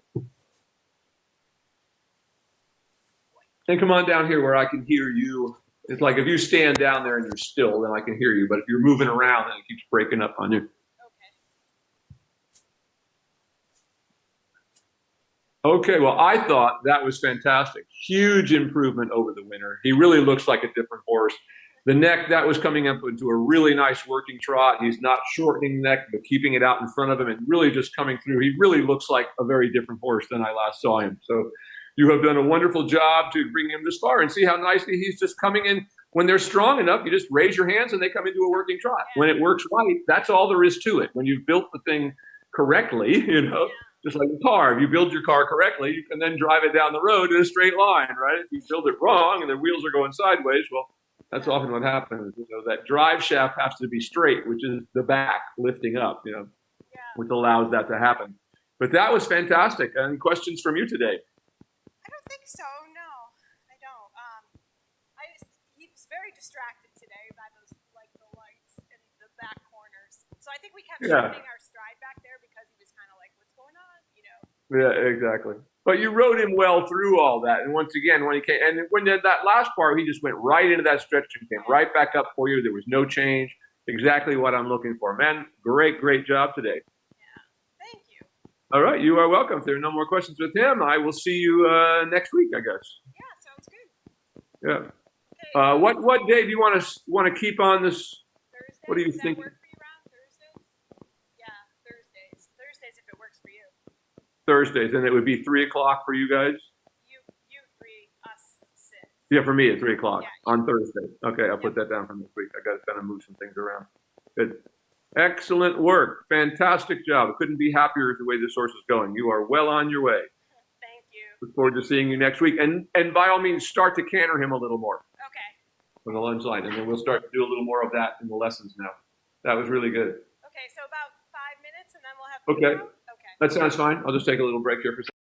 And come on down here where I can hear you. It's like if you stand down there and you're still, then I can hear you. But if you're moving around, then it keeps breaking up on you. Okay, well, I thought that was fantastic. Huge improvement over the winter. He really looks like a different horse. The neck, that was coming up into a really nice working trot. He's not shortening the neck, but keeping it out in front of him and really just coming through. He really looks like a very different horse than I last saw him. So you have done a wonderful job to bring him this far, and see how nicely he's just coming in. When they're strong enough, you just raise your hands and they come into a working trot. When it works right, that's all there is to it. When you've built the thing correctly, just like a car, if you build your car correctly, you can then drive it down the road in a straight line, right? If you build it wrong and the wheels are going sideways, well, that's often what happens. That drive shaft has to be straight, which is the back lifting up, which allows that to happen. But that was fantastic. Any questions from you today? I don't think so. No, I don't. He was very distracted today by the lights in the back corners. So I think we kept shortening our stride back there because he was kind of like, "What's going on?" Yeah, exactly. But you rode him well through all that. And once again, when he came, and when that last part, he just went right into that stretch and came right back up for you. There was no change. Exactly what I'm looking for. Man, great job today. Yeah, thank you. All right, you are welcome. If there are no more questions with him, I will see you next week, I guess. Yeah, sounds good. Yeah. Okay. What day do you want to keep on this? Thursday. What do you Does think? That work for you, Ron? Thursdays? Yeah, Thursdays. Thursdays if it works for you. Thursdays, and it would be 3:00 for you guys. You 3, us 6. Yeah, for me at 3:00 Yeah. on Thursday. Okay, I'll put that down for next week. I got to kind of move some things around. Good. Excellent work. Fantastic job. I couldn't be happier with the way this horse is going. You are well on your way. Thank you. Look forward to seeing you next week. And by all means, start to canter him a little more. Okay. On the lunge line. And then we'll start to do a little more of that in the lessons now. That was really good. Okay, so about 5 minutes and then we'll have Okay. Okay. That sounds fine. I'll just take a little break here for a second.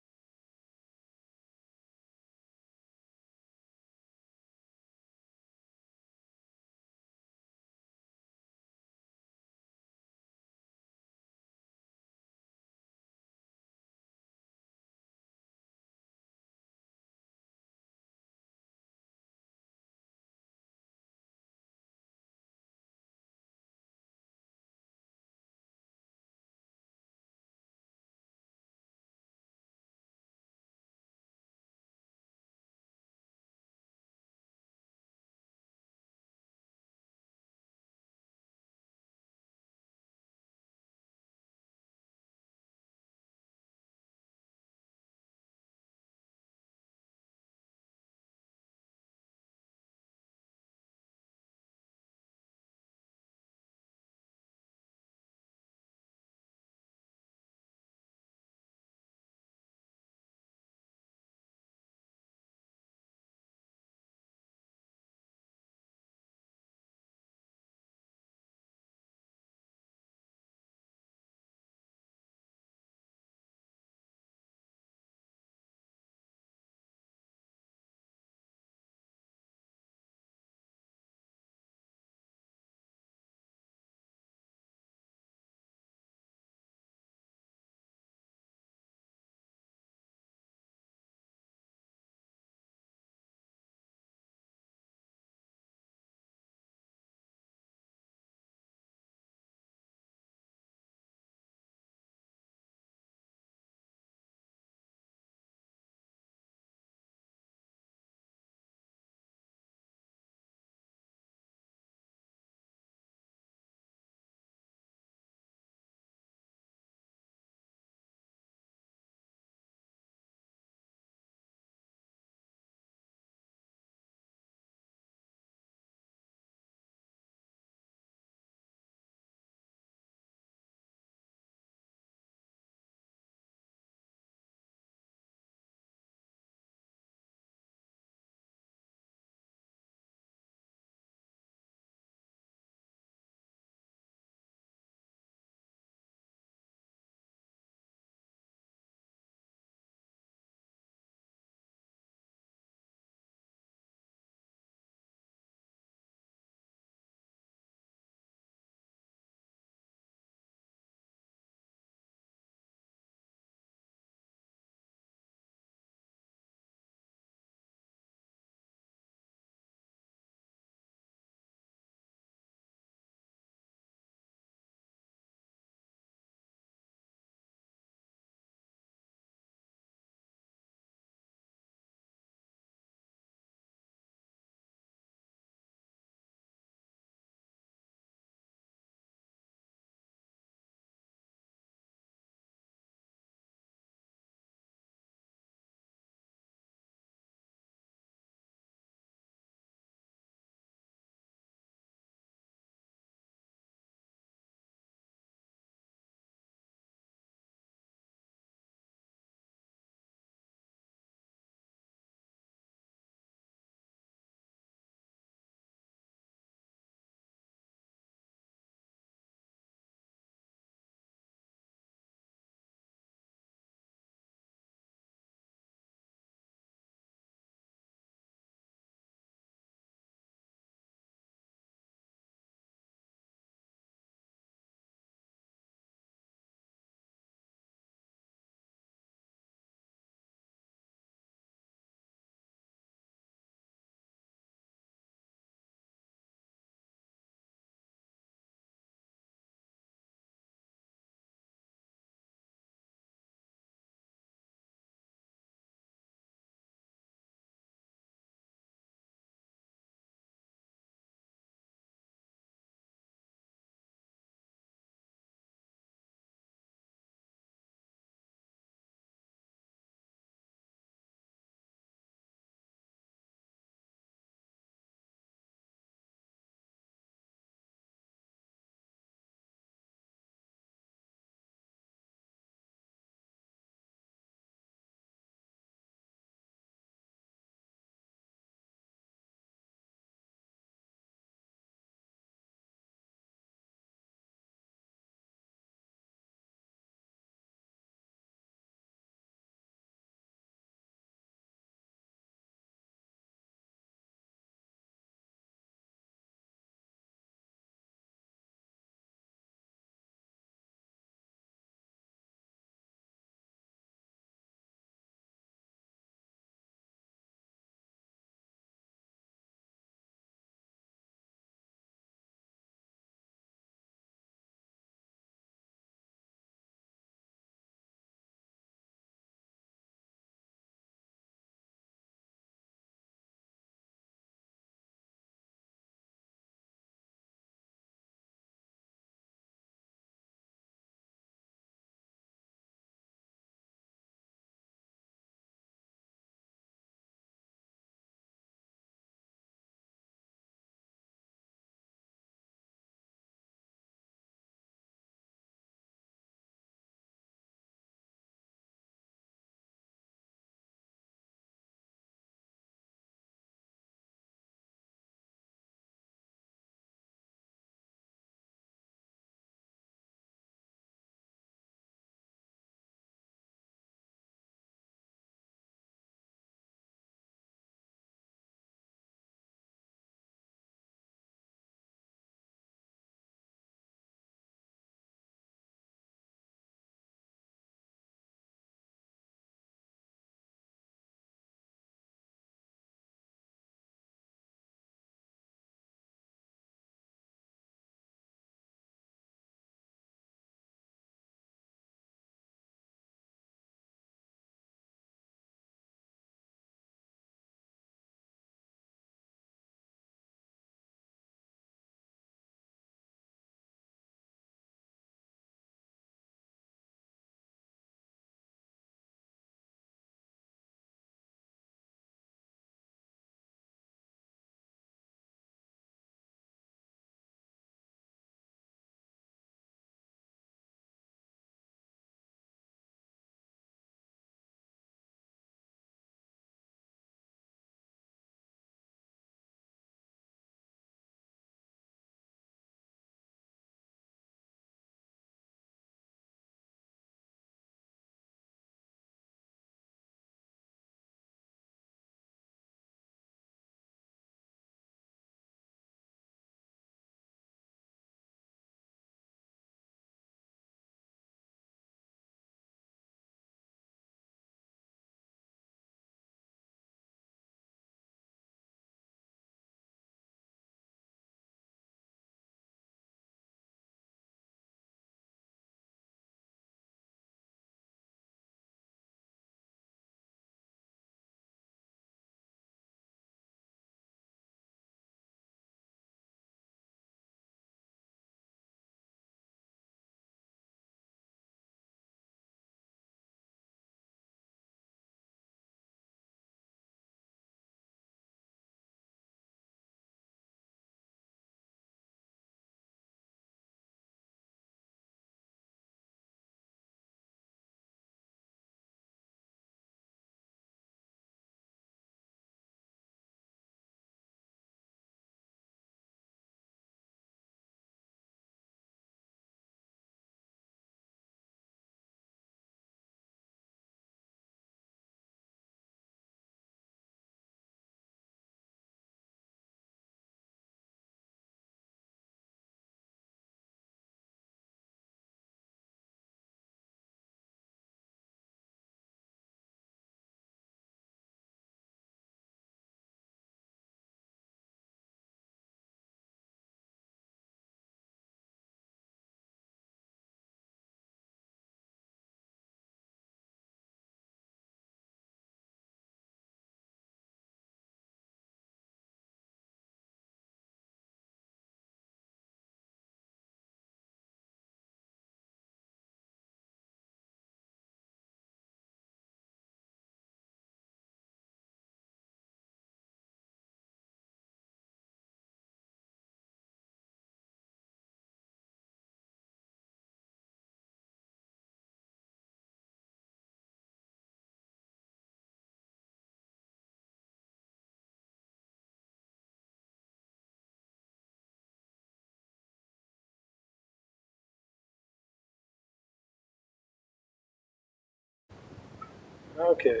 Okay.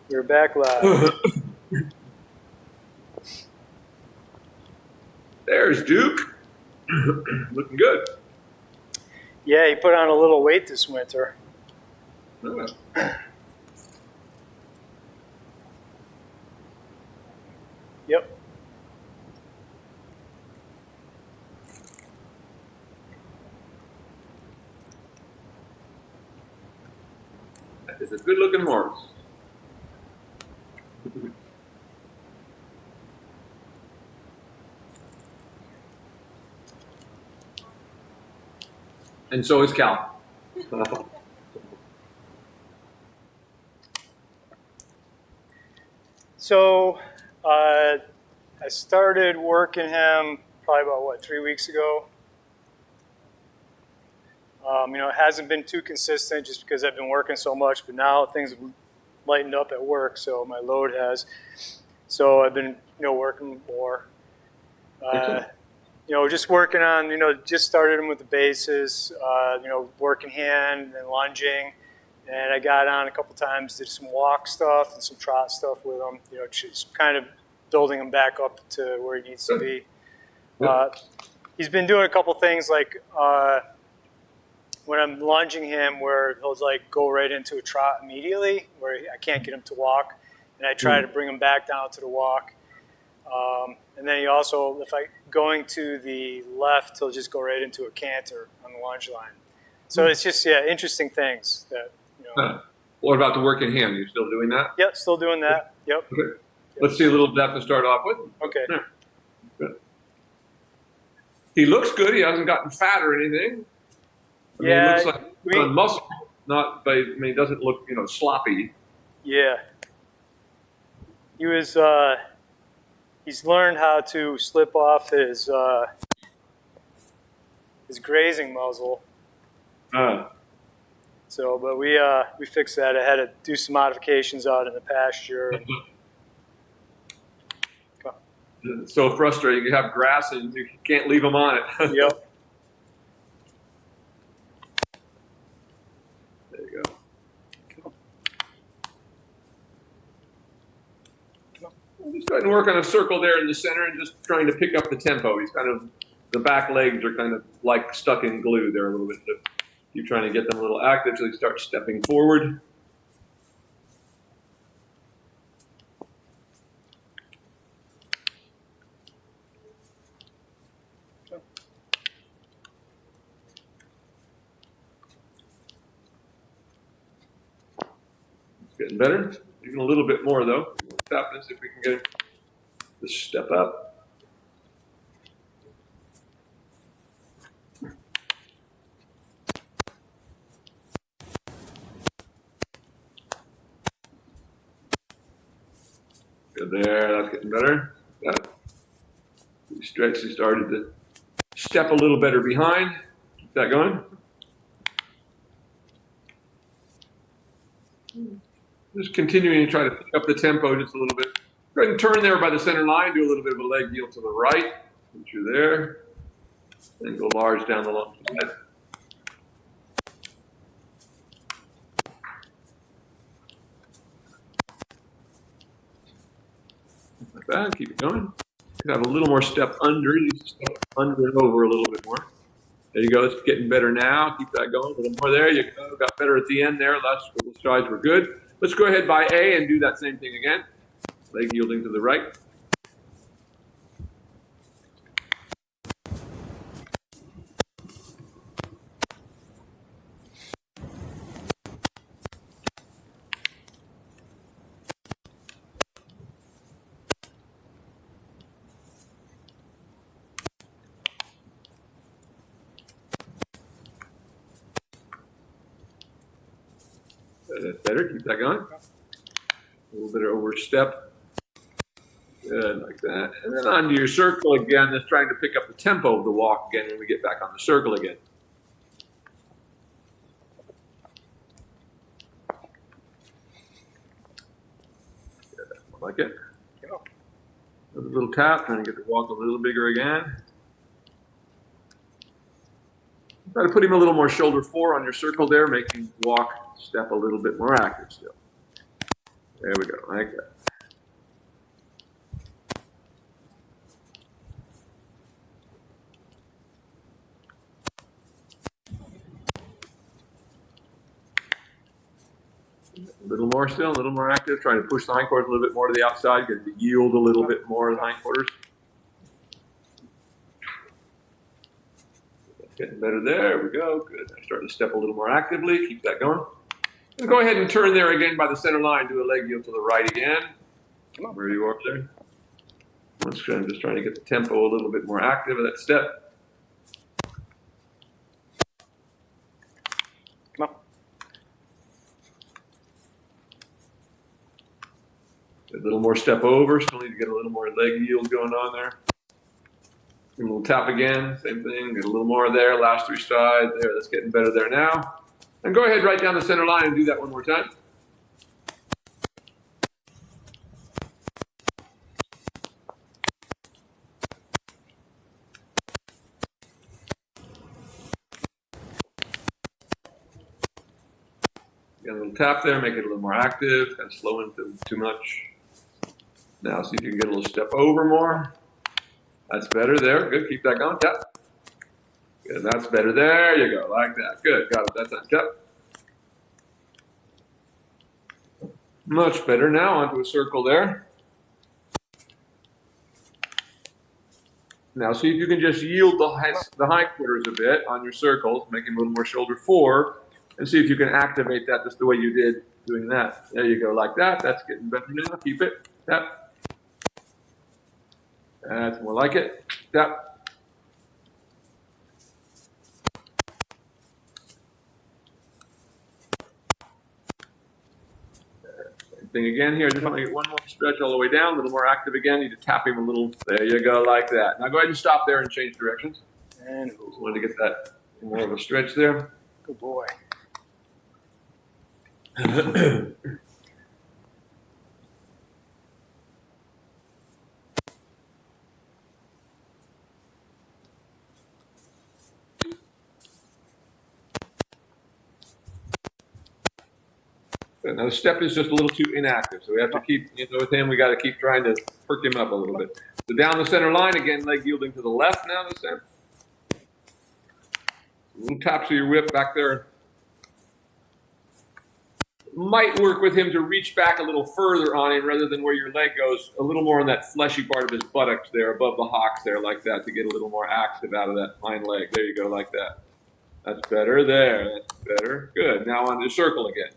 We're back live. There's Duke. Looking good. Yeah, he put on a little weight this winter. Yep. That is a good looking horse. And so is Cal. So I started working him probably about, 3 weeks ago. It hasn't been too consistent just because I've been working so much, but now things have lightened up at work, so my load has. So I've been, working more. Just working on, just started him with the bases, working hand and lunging. And I got on a couple times, did some walk stuff and some trot stuff with him, just kind of building him back up to where he needs to be. He's been doing a couple things like when I'm lunging him where he'll go right into a trot immediately where I can't get him to walk. And I try to bring him back down to the walk. And then he also, if I going to the left, he'll just go right into a canter on the lunge line. So it's just, interesting things that, What about the work in hand? Are you still doing that? Yep, still doing that. Yep. Okay. Let's see a little depth to start off with. Okay. There. Good. He looks good. He hasn't gotten fat or anything. He looks like muscle, not, but he doesn't look, sloppy. Yeah. He was, he's learned how to slip off his grazing muzzle. So, but we fixed that. I had to do some modifications out in the pasture. It's so frustrating. You have grass and you can't leave them on it. Yep. There you go. Just go ahead and work on a circle there in the center and just trying to pick up the tempo. He's kind of, the back legs are kind of like stuck in glue there a little bit. So you're trying to get them a little active so they start stepping forward. It's getting better. Even a little bit more though. Tap this if we can get him to step up. Good there, that's getting better. Got it. He stretched, he started to step a little better behind. Keep that going. Just continuing to try to pick up the tempo just a little bit. Go ahead and turn there by the center line, do a little bit of a leg yield to the right. Once you're there, and go large down the long side. Like that, keep it going. You have a little more step under, you step under and over a little bit more. There you go, it's getting better now. Keep that going, a little more there. You go. Got better at the end there. Last couple strides were good. Let's go ahead by A and do that same thing again. Leg yielding to the right. That's better. Keep that going. A little bit of overstep. Good, like that. And then onto your circle again. Just trying to pick up the tempo of the walk again when we get back on the circle again. Good, like it. A little tap, trying to get the walk a little bigger again. Try to put him a little more shoulder fore on your circle there, making walk step a little bit more active still. There we go, like that. A little more still, a little more active, trying to push the hindquarters a little bit more to the outside, get to yield a little bit more of the hindquarters. That's getting better there. There we go. Good. I'm starting to step a little more actively. Keep that going. And go ahead and turn there again by the center line. Do a leg yield to the right again. Come on. Where you are there. I'm just trying to get the tempo a little bit more active of that step. Come on. A little more step over. Still need to get a little more leg yield going on there. A little tap again. Same thing. Get a little more there. Last three strides. There. That's getting better there now. And go ahead right down the center line and do that one more time. Get a little tap there, make it a little more active, kind of slowing too much. Now see if you can get a little step over more. That's better there. Good. Keep that going. Tap. Good. That's better. There you go. Like that. Good. Got it. That time. Tap. Much better. Now onto a circle there. Now see if you can just yield the hindquarters a bit on your circles, making a little more shoulder forward, and see if you can activate that just the way you did doing that. There you go. Like that. That's getting better now. Keep it. Tap. That's more like it. Tap. Same thing again here. Just want to get one more stretch all the way down, a little more active again. Need to tap him a little. There you go, like that. Now go ahead and stop there and change directions. And just wanted to get that more of a stretch there. Good boy. Now the step is just a little too inactive, so we have to keep, with him, we got to keep trying to perk him up a little bit. So down the center line again, leg yielding to the left now this time. Little taps of your whip back there. Might work with him to reach back a little further on him rather than where your leg goes, a little more on that fleshy part of his buttocks there, above the hocks there, like that, to get a little more active out of that hind leg. There you go, like that. That's better there. That's better. Good. Now on the circle again.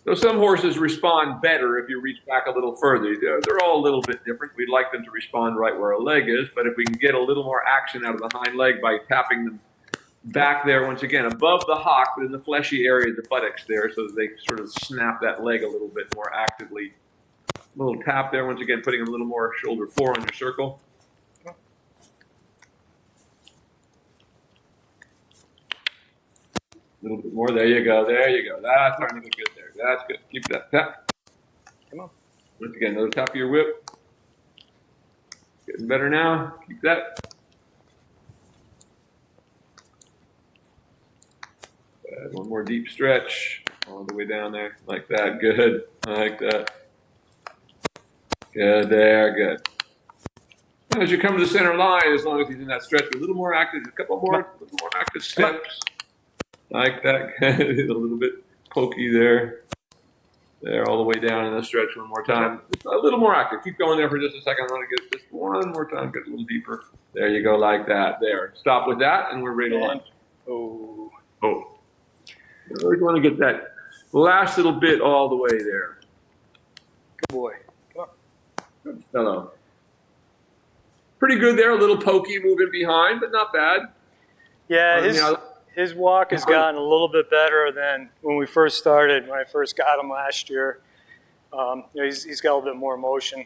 So some horses respond better if you reach back a little further. They're all a little bit different. We'd like them to respond right where a leg is, but if we can get a little more action out of the hind leg by tapping them back there, once again, above the hock, but in the fleshy area of the buttocks there, so that they sort of snap that leg a little bit more actively. A little tap there, once again, putting a little more shoulder forward on your circle. A little bit more. There you go. There you go. That's starting to get good there. That's good. Keep that tap. Come on. Once again, another tap of your whip. Getting better now. Keep that. One more deep stretch. All the way down there. Like that. Good. Like that. Good there. Good. And as you come to the center line, as long as he's in that stretch, a little more active, a couple more active steps. Like that, a little bit pokey there. There, all the way down in the stretch one more time. Just a little more active. Keep going there for just a second. I want to get just one more time, get a little deeper. There you go, like that. There. Stop with that, and we're ready to launch. Oh. We want to get that last little bit all the way there. Good boy. Come on. Good fellow. Pretty good there. A little pokey moving behind, but not bad. Yeah, his walk has gotten a little bit better than when we first started, when I first got him last year. He's got a little bit more motion.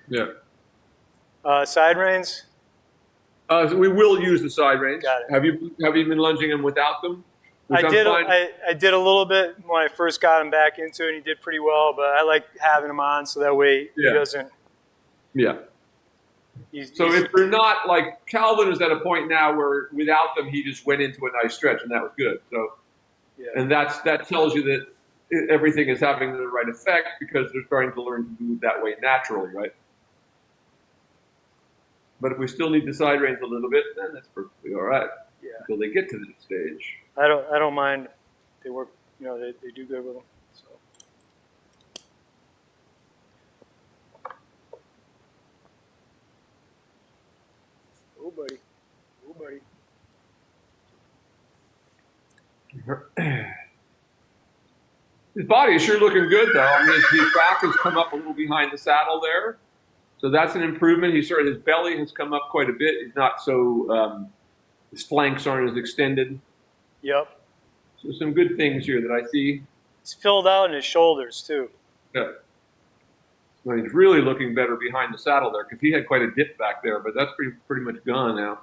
Yeah. Side reins? So we will use the side reins. Got it. Have you been lunging him without them? I did a little bit when I first got him back into it, and he did pretty well, but I like having him on so that way he doesn't. Yeah. So if they're not, like Calvin is at a point now where without them he just went into a nice stretch and that was good. So, yeah. and that tells you that everything is having the right effect because they're starting to learn to do it that way naturally, right? But if we still need the side reins a little bit, then that's perfectly all right. Yeah. Until they get to that stage. I don't mind. They work. They do good with them. So. Oh, buddy. Oh, buddy. His body is sure looking good, though. I mean, his back has come up a little behind the saddle there, so that's an improvement. His belly has come up quite a bit. He's not so his flanks aren't as extended. Yep. So some good things here that I see. He's filled out in his shoulders too. Yeah. Well, he's really looking better behind the saddle there because he had quite a dip back there, but that's pretty much gone now.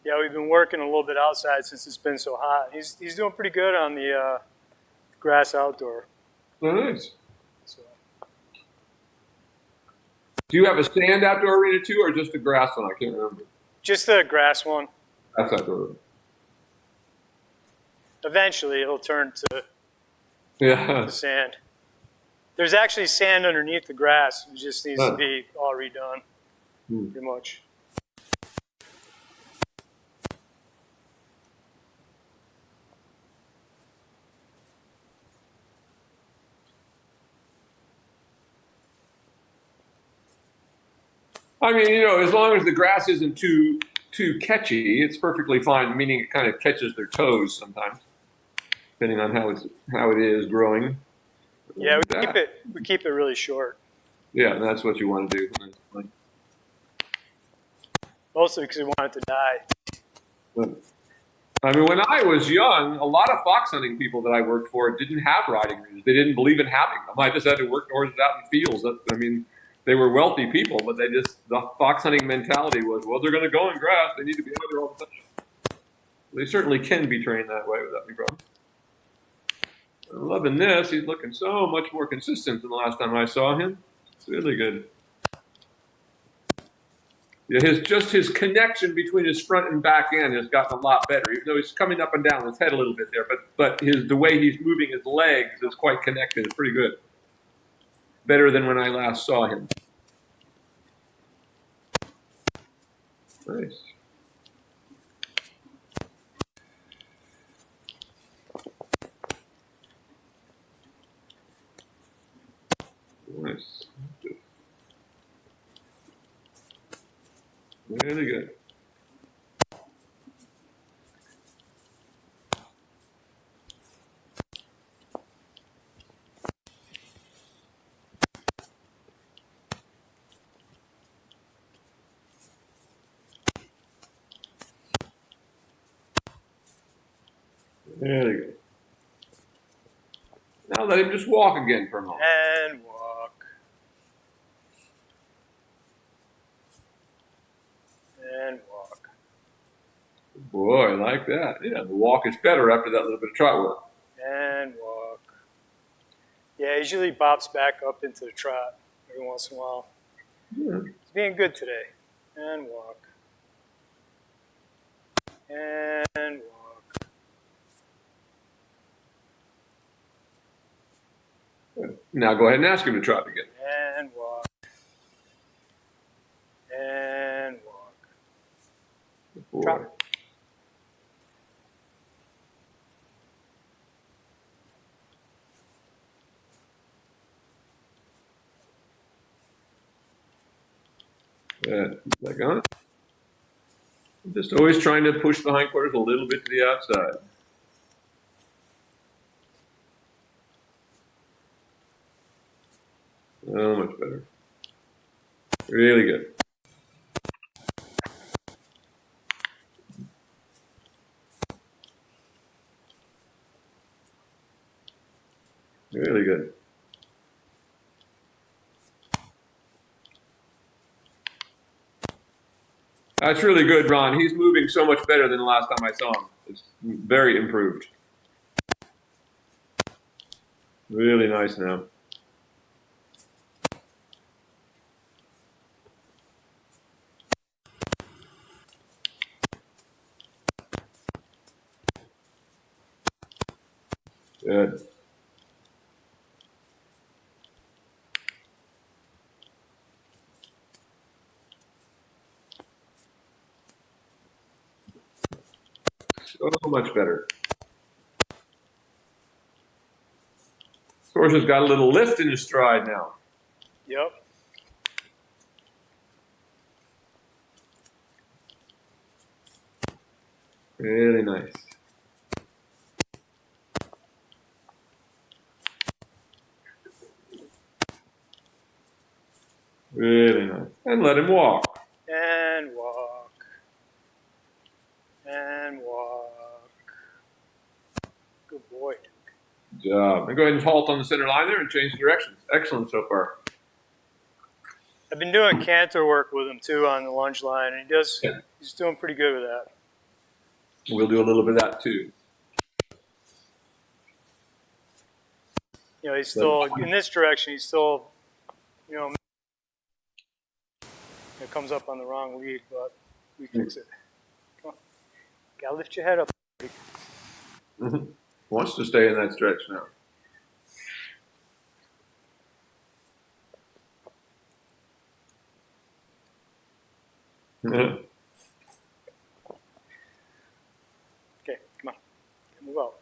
Yeah, we've been working a little bit outside since it's been so hot. He's doing pretty good on the grass outdoor. Oh, nice. So. Do you have a sand outdoor arena too, or just a grass one? I can't remember. Just the grass one. That's outdoor. Eventually, it'll turn Yeah. to sand. There's actually sand underneath the grass. It just needs to be all redone, pretty much. I mean, as long as the grass isn't too catchy, it's perfectly fine. Meaning it kind of catches their toes sometimes, depending on how it is growing. Yeah, we keep it really short. Yeah, that's what you want to do. Mostly because we want it to die. I mean, when I was young, a lot of fox hunting people that I worked for didn't have riding reins. They didn't believe in having them. I just had to work horses out in fields. They were wealthy people, but the fox hunting mentality was, well, they're going to go in grass. They need to be out there all the time. They certainly can be trained that way without any problem. I'm loving this. He's looking so much more consistent than the last time I saw him. It's really good. Yeah, his connection between his front and back end has gotten a lot better. Even though he's coming up and down his head a little bit there, but the way he's moving his legs is quite connected. It's pretty good. Better than when I last saw him. Nice. Nice. Really good. Really good. Now let him just walk again for a moment. And walk. And walk. Boy, I like that. Yeah, the walk is better after that little bit of trot work. And walk. Yeah, he usually bops back up into the trot every once in a while. Yeah. He's being good today. And walk. And walk. Now go ahead and ask him to trot again. And walk. And walk. Boy. Trot. Good. Back on. Just always trying to push the hindquarters a little bit to the outside. Oh, much better. Really good. Really good. That's really good, Ron. He's moving so much better than the last time I saw him. It's very improved. Really nice now. Good. So much better. This horse has got a little lift in his stride now. Yep. Really nice. Really nice. And let him walk. And walk. And walk. Good boy. Good job. And go ahead and halt on the center line there and change directions. Excellent so far. I've been doing canter work with him too on the lunge line, and Yeah. he's doing pretty good with that. We'll do a little bit of that too. You know, he's still in this direction. He's still, you know, it comes up on the wrong lead, but we fix it. Come on, gotta lift your head up. Wants to stay in that stretch now. Okay, come on, move out.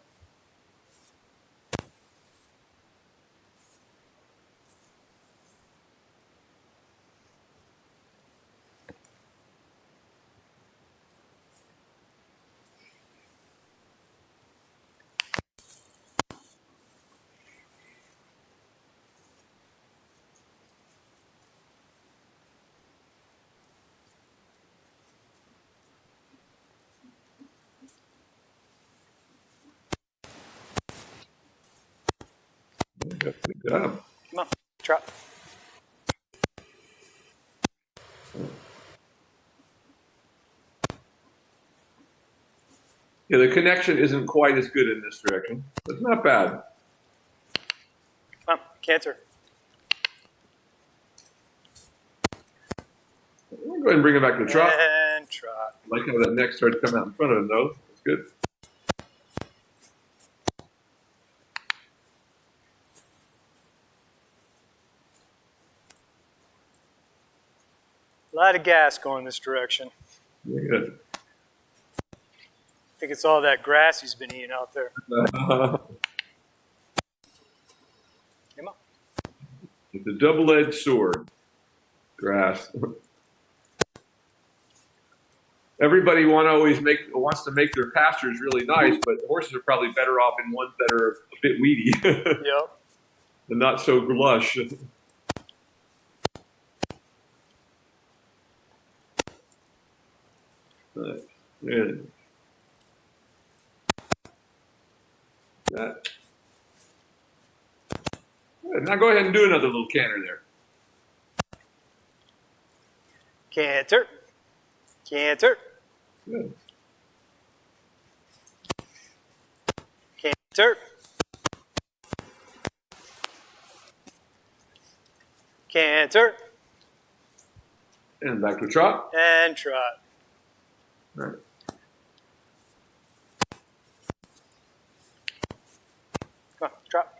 Good job. Come on, trot. Yeah, the connection isn't quite as good in this direction, but it's not bad. Come on, canter. Go ahead and bring him back to the trot. And trot. I like how that neck starts to come out in front of him, though. That's good. A lot of gas going this direction. Very good. I think it's all that grass he's been eating out there. Come on. It's a double-edged sword. Grass. Everybody wants to make their pastures really nice, but horses are probably better off in ones that are a bit weedy Yep. and not so lush. Nice. Really nice. That. Good. Now go ahead and do another little canter there. Canter. Canter. Good. Canter. Canter. And back to trot. And trot. All right. Come on, trot.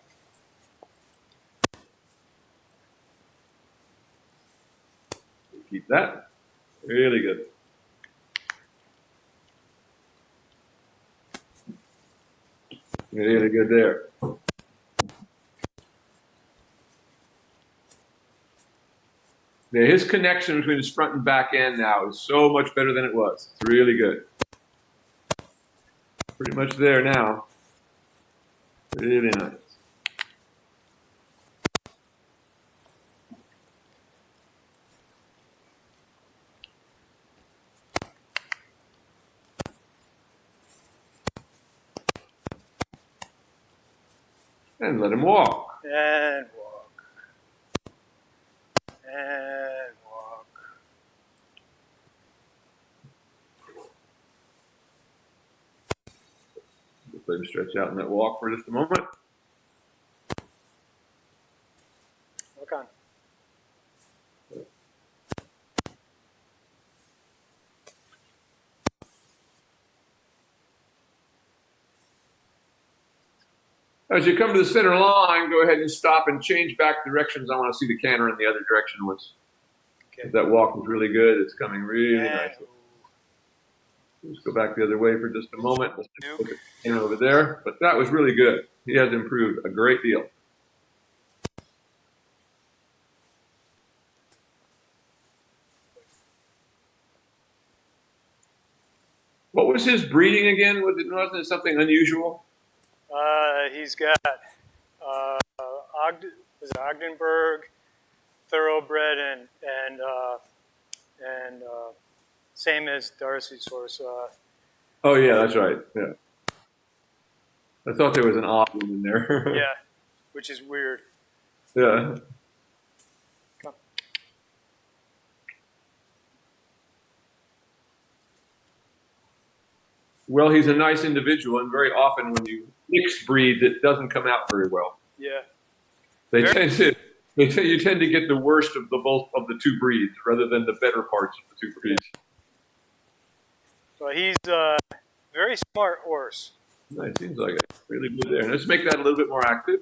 Keep that. Really good. Really good there. Yeah, his connection between his front and back end now is so much better than it was. It's really good. Pretty much there now. Really nice. And let him walk. And walk. And walk. Let him stretch out in that walk for just a moment. Walk on. As you come to the center line, go ahead and stop and change back directions. I want to see the canter in the other direction. Okay. That walk was really good. It's coming really And nicely. Let's go back the other way for just a moment. Let's look at the canter over there. But that was really good. He has improved a great deal. What was his breeding again? Wasn't it something unusual? He's got Ogdenburg, thoroughbred, and same as Darcy's horse. Oh yeah, that's right. Yeah, I thought there was an odd one in there. Yeah, which is weird. Yeah. Come. Well, he's a nice individual, and very often when you mix breeds, it doesn't come out very well. Yeah. You tend to get the worst of the two breeds rather than the better parts of the two breeds. So he's a very smart horse. Nice, seems like it. Really good there. And let's make that a little bit more active.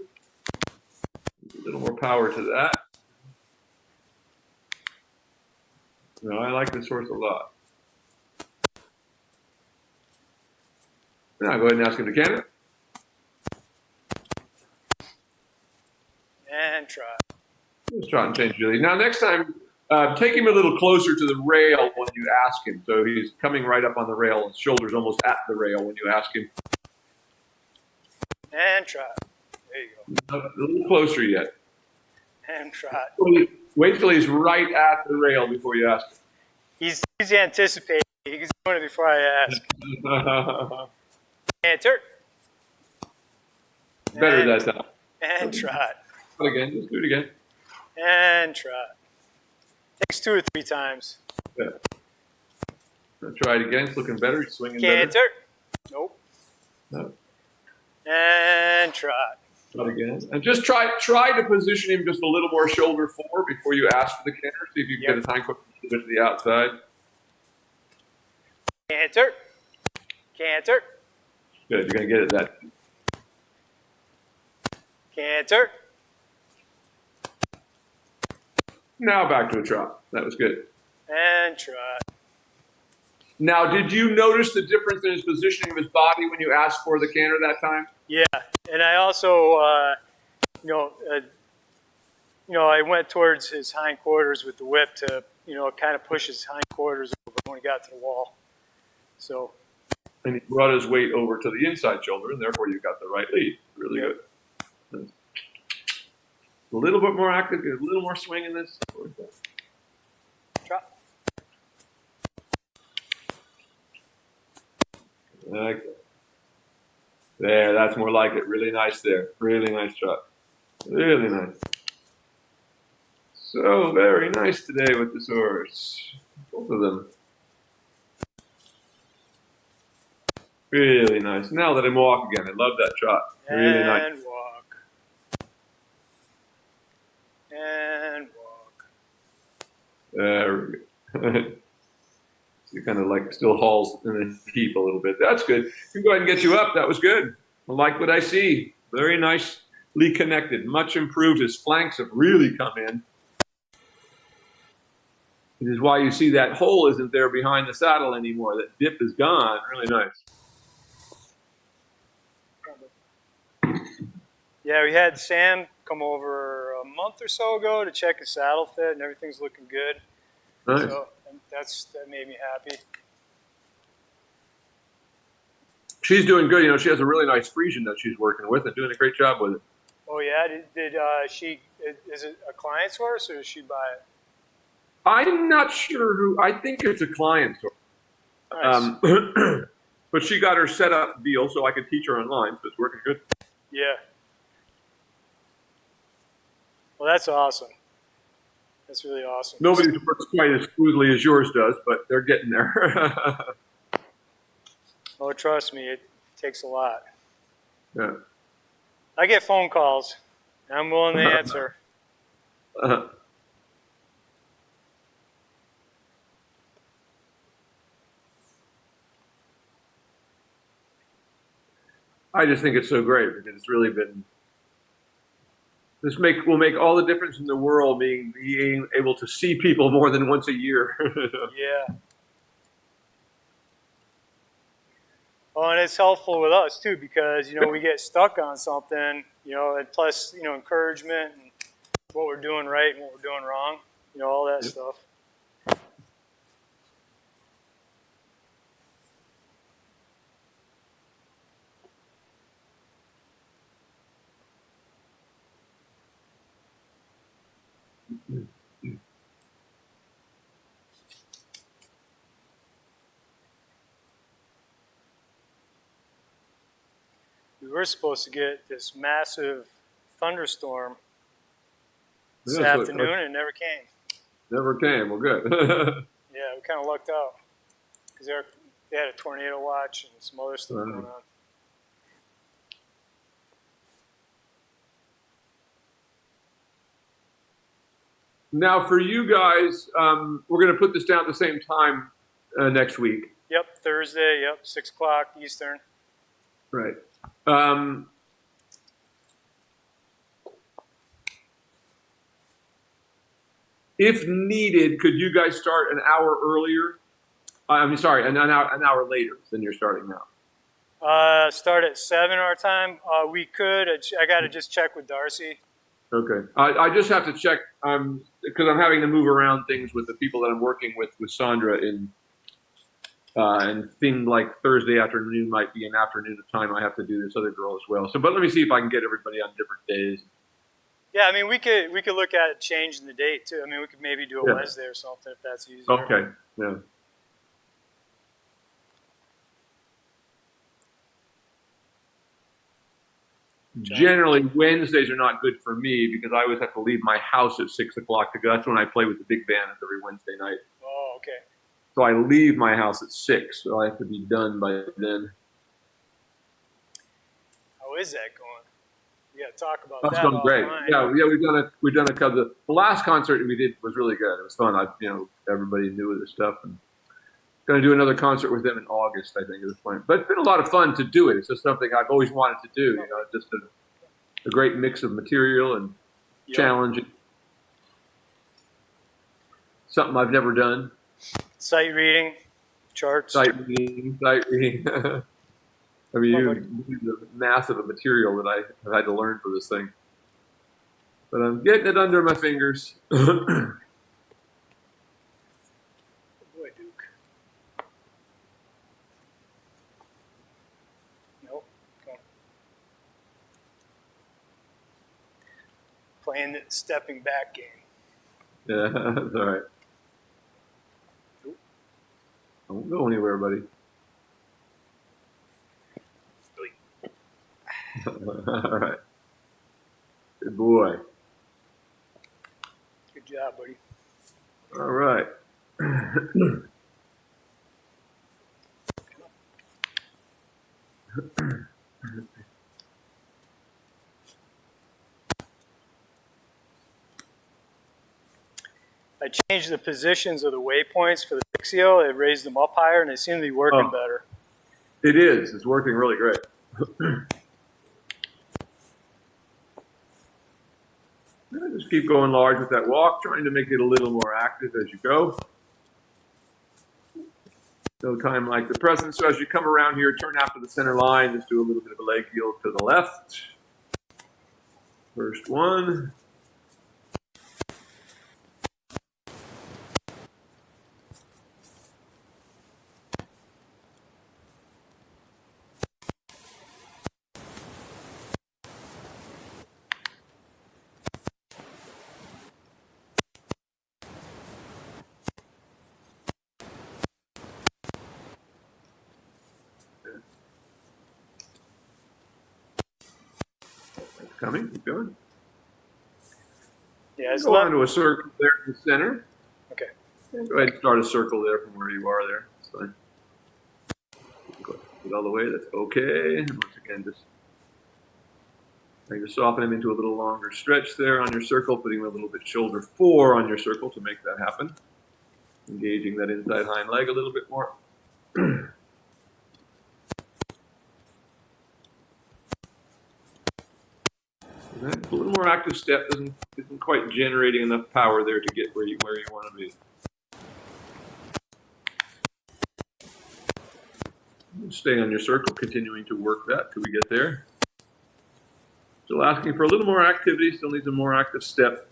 A little more power to that. No, I like this horse a lot. Now go ahead and ask him to canter. And try. Let's try and change Julie. Now next time, take him a little closer to the rail when you ask him. So he's coming right up on the rail, his shoulder's almost at the rail when you ask him. And try. There you go. A little closer yet. And try. Wait till he's right at the rail before you ask him. He's anticipating. He's doing it before I ask. Canter. Better that time. And try. Again, just do it again. And try. Takes 2 or 3 times. Yeah. Try it again. It's looking better. He's swinging better. Canter. Nope. No. And try. Try again. And just try to position him just a little more shoulder forward before you ask for the canter. See if you can get his hind foot a little bit to the outside. Canter. Canter. Good. You're going to get it that. Canter. Now back to a trot. That was good. And trot. Now, did you notice the difference in his positioning of his body when you asked for the canter that time? Yeah, and I also, I went towards his hindquarters with the whip to, kind of push his hindquarters over when he got to the wall. So. And he brought his weight over to the inside shoulder, and therefore you got the right lead. Really good. A little bit more active, get a little more swing in this. Trot. Okay. There, that's more like it. Really nice there. Really nice trot. Really nice. So very nice today with this horse. Both of them. Really nice. Now let him walk again. I love that trot. Really nice. And walk. And walk. There we go. He kind of like still hauls in a heap a little bit. That's good. We can go ahead and get you up. That was good. I like what I see. Very nicely connected. Much improved. His flanks have really come in. This is why you see that hole isn't there behind the saddle anymore. That dip is gone. Really nice. Yeah, we had Sam come over a month or so ago to check his saddle fit, and everything's looking good. Nice. So that made me happy. She's doing good. You know, she has a really nice Frisian that she's working with and doing a great job with it. Oh yeah, did she? Is it a client's horse or does she buy it? I'm not sure who. I think it's a client. Nice. But she got her set up deal so I could teach her online, so it's working good. Yeah. Well, that's awesome. That's really awesome. Nobody's works quite as smoothly as yours does, but they're getting there. Oh, trust me, it takes a lot. Yeah. I get phone calls. I'm willing to answer. I just think it's so great because it's really been. Will make all the difference in the world being able to see people more than once a year. Yeah. Oh, and it's helpful with us too because we get stuck on something, and plus encouragement and what we're doing right and what we're doing wrong, all that stuff. We were supposed to get this massive thunderstorm this afternoon, and it never came. Never came. Well, good. Yeah, we kind of lucked out because they had a tornado watch and some other stuff going on. Now, for you guys, we're going to put this down at the same time next week. Yep, Thursday. Yep, 6 o'clock Eastern. Right. If needed, could you guys start an hour earlier? I'm sorry, an hour later than you're starting now. Start at 7 our time. We could. I got to just check with Darcy. Okay. I just have to check because I'm having to move around things with the people that I'm working with Sandra and things like Thursday afternoon might be an afternoon of time. I have to do this other girl as well. So, but let me see if I can get everybody on different days. Yeah, I mean, we could look at changing the date too. I mean, we could maybe do a Wednesday or something if that's easier. Okay. Yeah. Generally, Wednesdays are not good for me because I always have to leave my house at 6 o'clock to go. That's when I play with the big band every Wednesday night. Oh, okay. So I leave my house at 6, so I have to be done by then. How is that going? We got to talk about That's that. going great. Offline. Yeah, we've done a couple. The last concert we did was really good. It was fun. Everybody knew the stuff, and going to do another concert with them in August, I think, at this point. But it's been a lot of fun to do it. It's just something I've always wanted to do. Just a great mix of material and challenging. Something I've never done. Sight reading, charts. Sight reading. I mean, the mass of a material that I have had to learn for this thing. But I'm getting it under my fingers. Boy, Duke. Nope. Okay. Playing the stepping back game. Yeah, that's all right. Don't go anywhere, buddy. All right. Good boy. Good job, buddy. All right. I changed the positions of the waypoints for the Pixio. It raised them up higher, and they seem to be working better. It is. It's working really great. Just keep going large with that walk, trying to make it a little more active as you go. No time like the present. So as you come around here, turn after the center line. Just do a little bit of a leg heel to the left. First one. coming. Keep going. Yeah, it's Go on to a circle there in the center. Okay. And go ahead and start a circle there from where you are there. That's fine. Go it all the way. That's okay. And once again, just trying to soften him into a little longer stretch there on your circle, putting him a little bit shoulder 4 on your circle to make that happen. Engaging that inside hind leg a little bit more. A little more active step isn't quite generating enough power there to get where you want to be. Stay on your circle, continuing to work that till we get there. Still asking for a little more activity, still needs a more active step.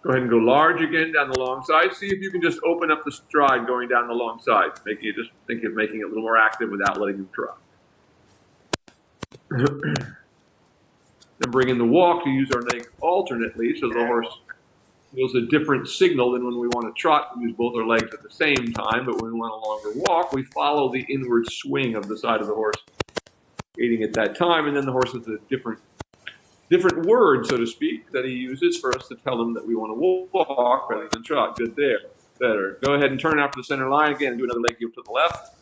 Go ahead and go large again down the long side. See if you can just open up the stride going down the long side. Just think of making it a little more active without letting him drop. Then bring in the walk to use our legs alternately so the horse feels a different signal than when we want to trot. We use both our legs at the same time, but when we want a longer walk, we follow the inward swing of the side of the horse, aiding at that time, and then the horse has a different word, so to speak, that he uses for us to tell him that we want to walk rather than trot. Good there. Better. Go ahead and turn after the center line again and do another leg heel to the left.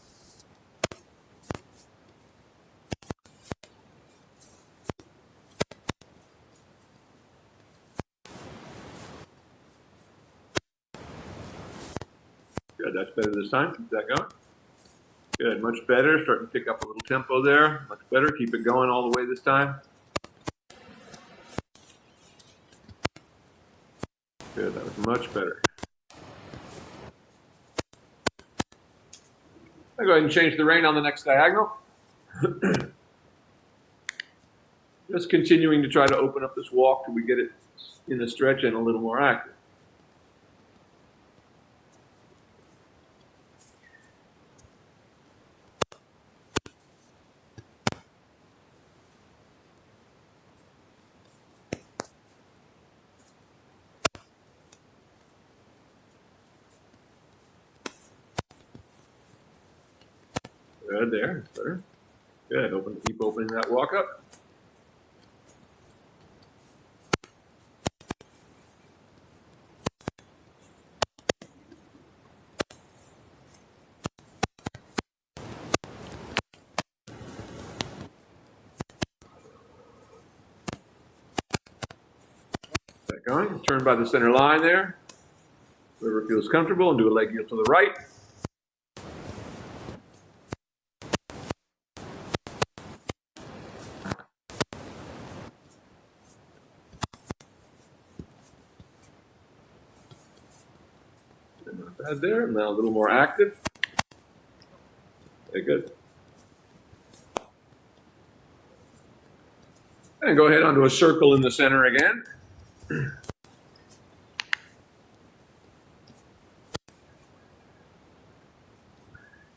Good. That's better this time. Keep that going. Good. Much better. Starting to pick up a little tempo there. Much better. Keep it going all the way this time. Good, that was much better. I'll go ahead and change the rein on the next diagonal. Just continuing to try to open up this walk till we get it in the stretch and a little more active. Good there, that's better. Good, keep opening that walk up. Keep that going, turn by the center line there. Whoever feels comfortable, and do a leg heel to the right. Not bad there. Now a little more active. Very good. And go ahead onto a circle in the center again.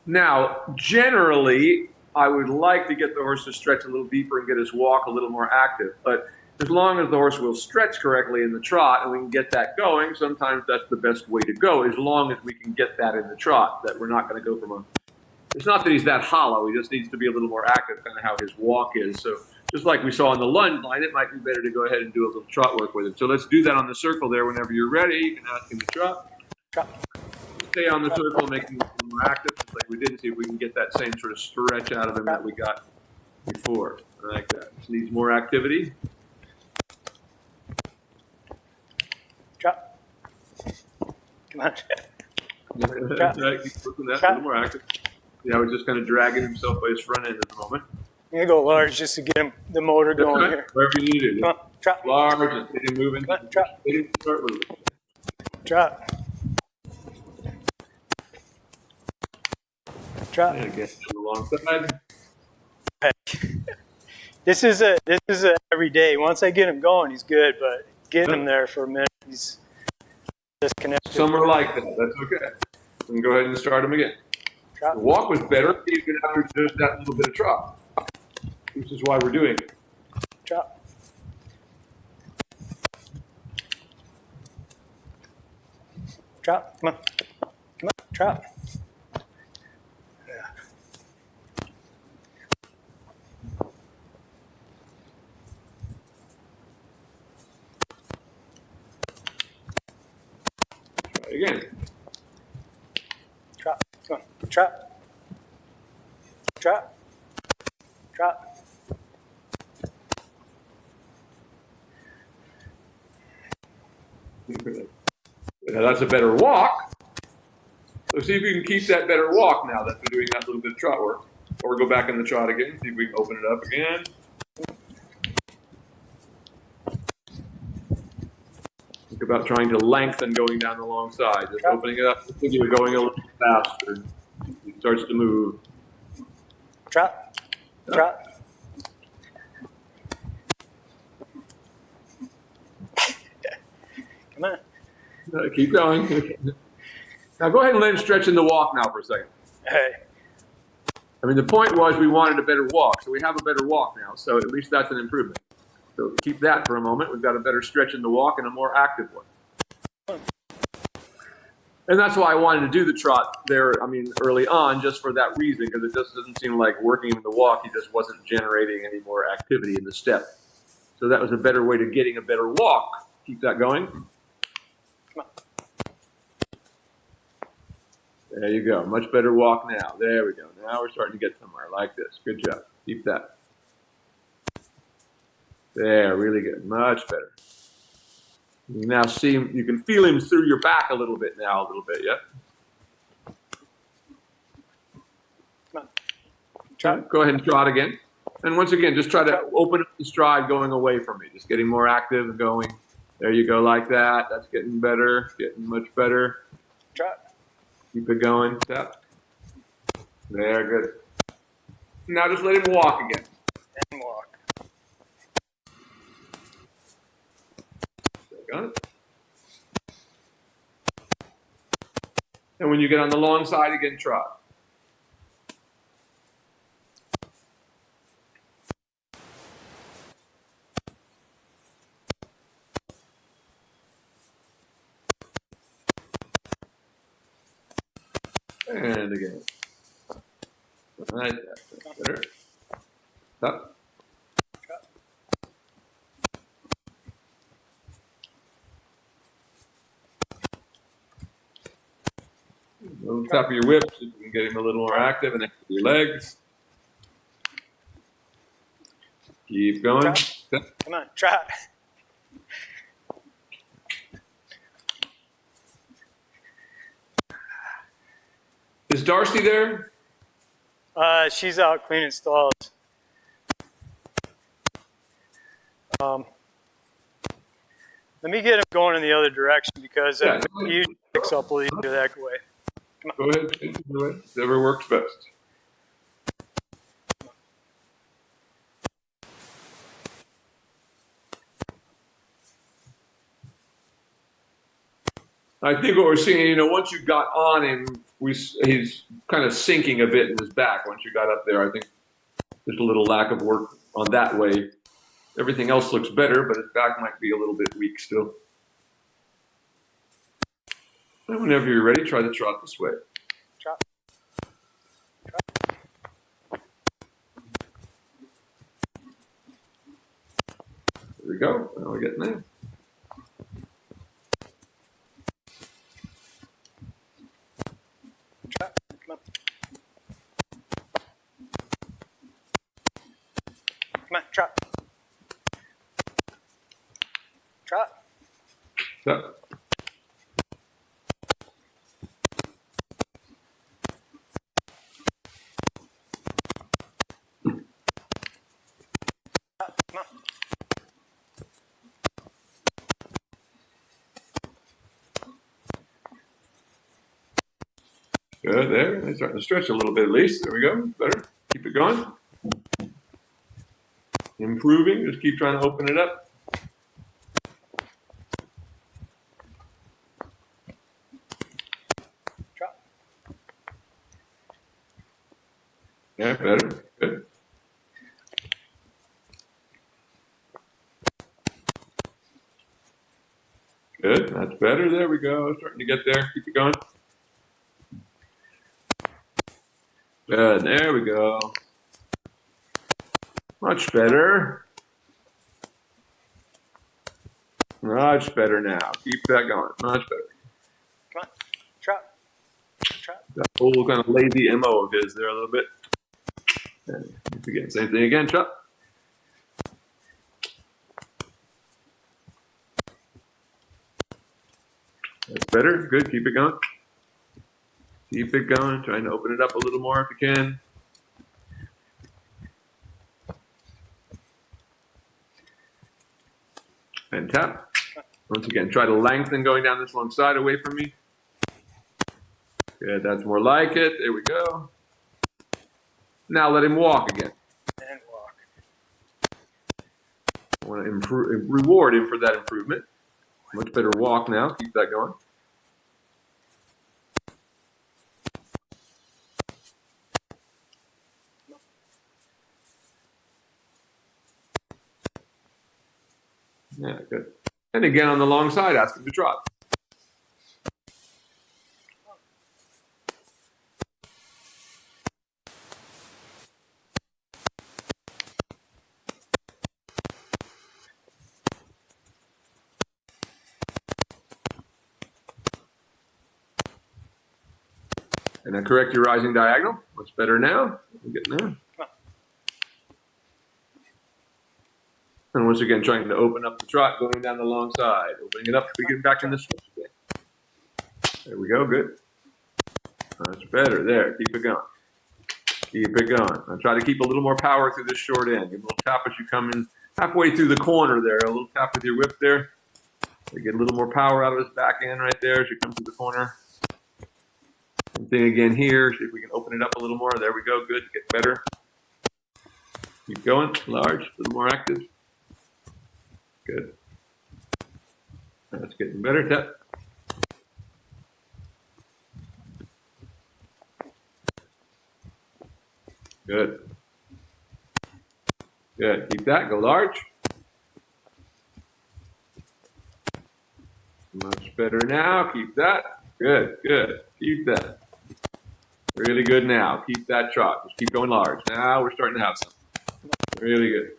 Now, generally, I would like to get the horse to stretch a little deeper and get his walk a little more active. But as long as the horse will stretch correctly in the trot and we can get that going, sometimes that's the best way to go, as long as we can get that in the trot, that we're not going to go from a... It's not that he's that hollow, he just needs to be a little more active, kind of how his walk is. So just like we saw on the lunge line, it might be better to go ahead and do a little trot work with it. So let's do that on the circle there whenever you're ready. You can ask him to trot. Stay on the circle, making him a little more active, just like we did, and see if we can get that same sort of stretch out of him that we got before. I like that. Just needs more activity. Drop. Come on. That's right. Keep working that. A little more active. Yeah, we're just kind of dragging himself by his front end at the moment. I'm going to go large just to get him, the motor going here. Wherever you need it. Come on, drop. Large, and get him moving. Come on, drop. Get him to start moving. Drop. Drop. And again, on the long side. This is a every day. Once I get him going, he's good, but getting him there for a minute, he's disconnected. Some are like that. That's okay. We can go ahead and start him again. Drop. The walk was better even after just that little bit of trot, which is why we're doing it. Trot. Trot. Come on. Come on. Trot. Yeah. Try again. Trot. Come on. Trot. Trot. Trot. Now that's a better walk. So see if you can keep that better walk now that we're doing that little bit of trot work. Or go back in the trot again, see if we can open it up again. Think about trying to lengthen going down the long side. Just opening it up, think you're going a little faster. It starts to move. Trot. Trot. Come on. Keep going. Now go ahead and let him stretch in the walk now for a second. Hey. I mean, the point was we wanted a better walk, so we have a better walk now. So at least that's an improvement. So keep that for a moment. We've got a better stretch in the walk and a more active one. And that's why I wanted to do the trot there, I mean, early on, just for that reason, because it just doesn't seem like working in the walk, he just wasn't generating any more activity in the step. So that was a better way to getting a better walk. Keep that going. Come on. There you go. Much better walk now. There we go. Now we're starting to get somewhere like this. Good job. Keep that. There, really good. Much better. You now see him, you can feel him through your back a little bit now, a little bit, yeah? Come on. Trot. Go ahead and trot again. And once again, just try to open up the stride going away from me. Just getting more active and going. There you go, like that. That's getting better, getting much better. Trot. Keep it going. Step. There, good. Now just let him walk again. And walk. Got it. And when you get on the long side again, trot. And again. All right, that's better. Stop. On top of your whips, you can get him a little more active and your legs. Keep going. Trot. Come on, trot. Is Darcy there? She's out cleaning stalls. Let me get him going in the other direction because Yeah. he usually picks up a little easier that way. Go ahead. Do it. Whatever works best. I think what we're seeing, you know, once you got on him, he's kind of sinking a bit in his back. Once you got up there, I think there's a little lack of work on that way. Everything else looks better, but his back might be a little bit weak still. And whenever you're ready, try to trot this way. Trot. Trot. There we go. Now we're getting there. Trot. Come on. Come on, trot. Trot. So, Come on. good there. They're starting to stretch a little bit at least. There we go. Better. Keep it going. Improving. Just keep trying to open it up. Trot. Yeah, better. Good. That's better. There we go. Starting to get there. Keep it going. Good. There we go. Much better. Much better now. Keep that going. Much better. Come on. Trot. Trot. That whole kind of lazy MO of his there a little bit. And again, same thing again. Trot. That's better. Good. Keep it going. Keep it going. Trying to open it up a little more if you can. And tap. Once again, try to lengthen going down this long side away from me. Good. That's more like it. There we go. Now let him walk again. And walk. I want to reward him for that improvement. Much better walk now. Keep that going. Yeah, good. And again on the long side, ask him to trot. And then correct your rising diagonal. Much better now. We're getting there. And once again, trying to open up the trot, going down the long side. Opening it up, we get back in the switch again. There we go, good. That's better. There, keep it going. Keep it going. I'll try to keep a little more power through this short end. Give a little tap as you come in halfway through the corner there. A little tap with your whip there. You get a little more power out of this back end right there as you come through the corner. Same thing again here. See if we can open it up a little more. There we go. Good. Get better. Keep going. Large. A little more active. Good. That's getting better. Tap. Good. Good. Keep that. Go large. Much better now. Keep that. Good. Good. Keep that. Really good now. Keep that trot. Just keep going large. Now we're starting to have some. Really good.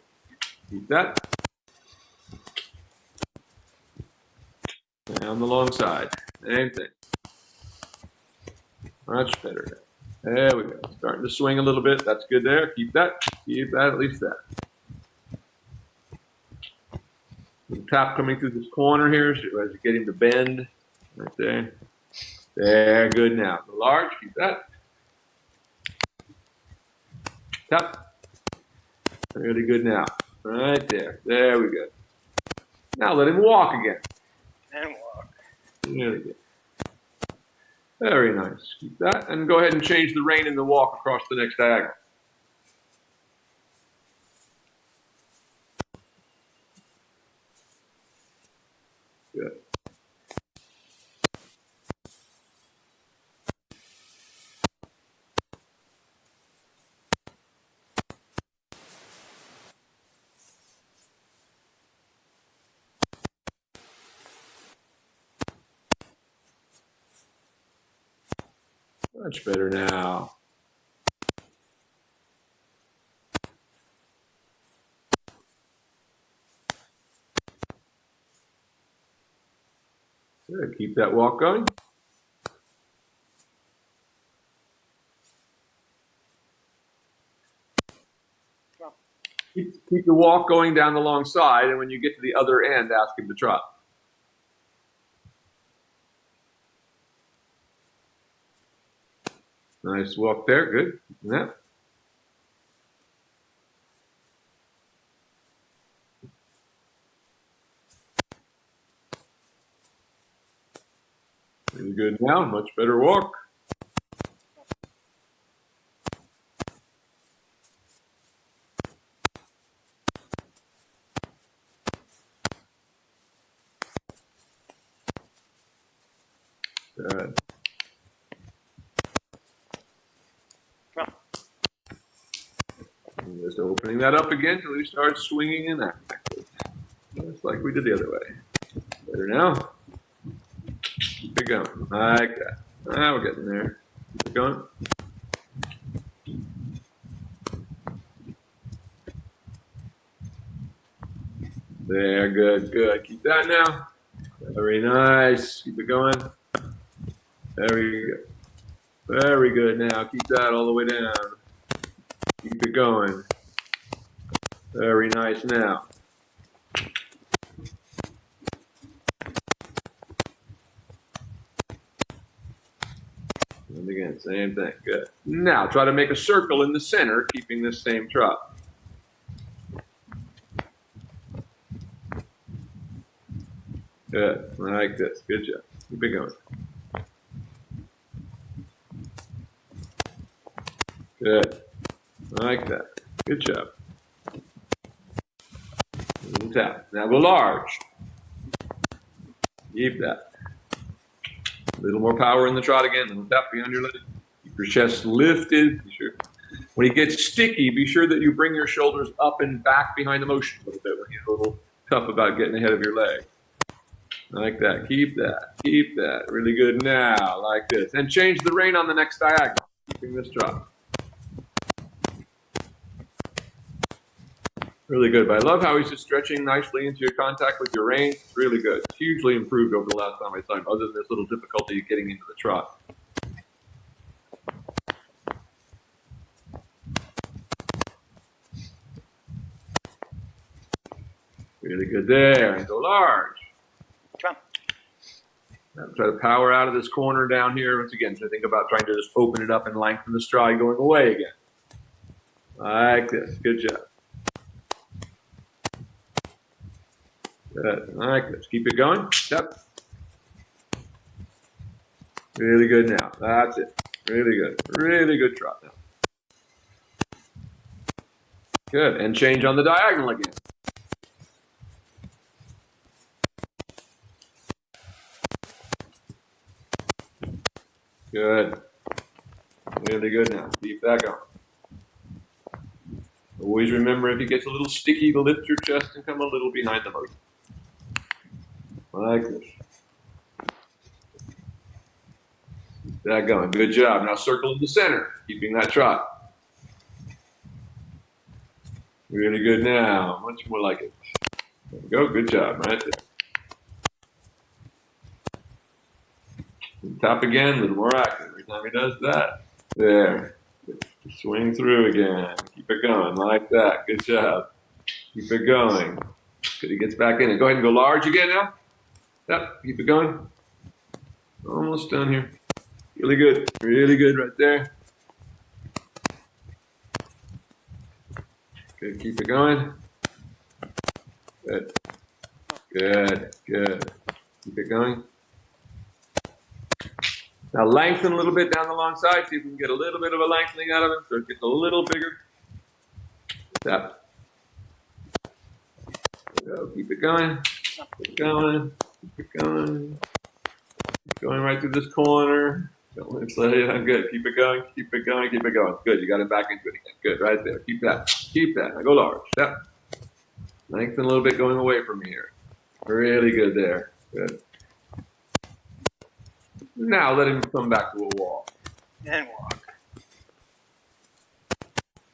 Keep that. Down the long side. Same thing. Much better. There we go. Starting to swing a little bit. That's good there. Keep that. Keep that, at least that. Little tap coming through this corner here as you get him to bend. Right there. There, good now. The large, keep that. Tap. Really good now. Right there. There we go. Now let him walk again. And walk. Really good. Very nice. Keep that. And go ahead and change the rein in the walk across the next diagonal. Good. Much better now. Good. Keep that walk going. Keep the walk going down the long side, and when you get to the other end, ask him to trot. Nice walk there. Good. Yeah. Really good now. Much better walk. Good. Just opening that up again until he starts swinging in that. Just like we did the other way. Better now. going. Like that. Now we're getting there. Keep it going. There, good, good. Keep that now. Very nice. Keep it going. Very good. Very good. Now keep that all the way down. Keep it going. Very nice now. And again, same thing. Good. Now try to make a circle in the center, keeping this same trot. Good. Like this. Good job. Keep it going. Good. Like that. Good job. Little tap. Now go large. Keep that. A little more power in the trot again. Little tap behind your leg. Keep your chest lifted. Be sure. When you get sticky, be sure that you bring your shoulders up and back behind the motion a little bit when you're a little tough about getting ahead of your leg. Like that. Keep that. Keep that. Really good now. Like this. And change the rein on the next diagonal. Keeping this trot. Really good. But I love how he's just stretching nicely into your contact with your rein. It's really good. It's hugely improved over the last time I saw him, other than this little difficulty getting into the trot. Really good there. And go large. Come Now try to power out of this corner down here. Once again, so think about trying to just open it up and lengthen the stride going away again. Like this. Good job. Good. Like this. Keep it going. Step. Really good now. That's it. Really good. Really good trot now. Good. And change on the diagonal again. Good. Really good now. Keep that going. Always remember, if it gets a little sticky, to lift your chest and come a little behind the motion. Like this. Keep that going. Good job. Now circle in the center, keeping that trot. Really good now. Much more like it. There we go. Good job. Right there. Tap again, a little more active every time he does that. There. Swing through again. Keep it going like that. Good job. Keep it going. Good. He gets back in it. Go ahead and go large again now. Yep. Keep it going. Almost done here. Really good. Really good right there. Good. Keep it going. Good. Good. Good. Keep it going. Now lengthen a little bit down the long side. See if we can get a little bit of a lengthening out of him so it gets a little bigger. Tap. Go. Keep it going. Keep it going. Keep it going. Keep going right through this corner. Don't slow it down. Good. Keep it going. Keep it going. Keep it going. Good. You got him back into it again. Good. Right there. Keep that. Keep that. Now go large. Tap. Lengthen a little bit going away from me here. Really good there. Good. Now let him come back to a walk. and walk.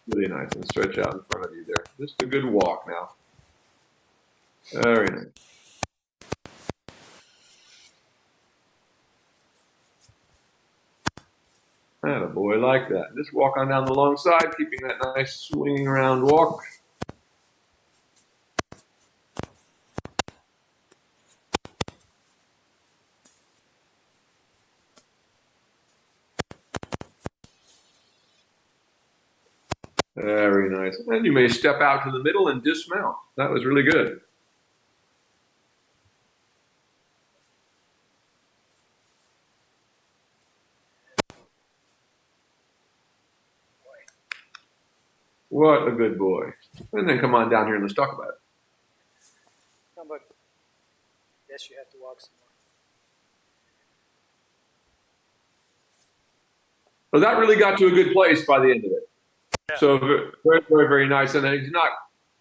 Really nice, and stretch out in front of you there. Just a good walk now. Very nice. Attaboy, like that. Just walk on down the long side, keeping that nice swinging around walk. Very nice. And you may step out to the middle and dismount. That was really good. What a good boy. And then come on down here and let's talk about it. No, but yes, you have to walk some more. So that really got to a good place by the end of it. Yeah. So very, very, very nice. And he's not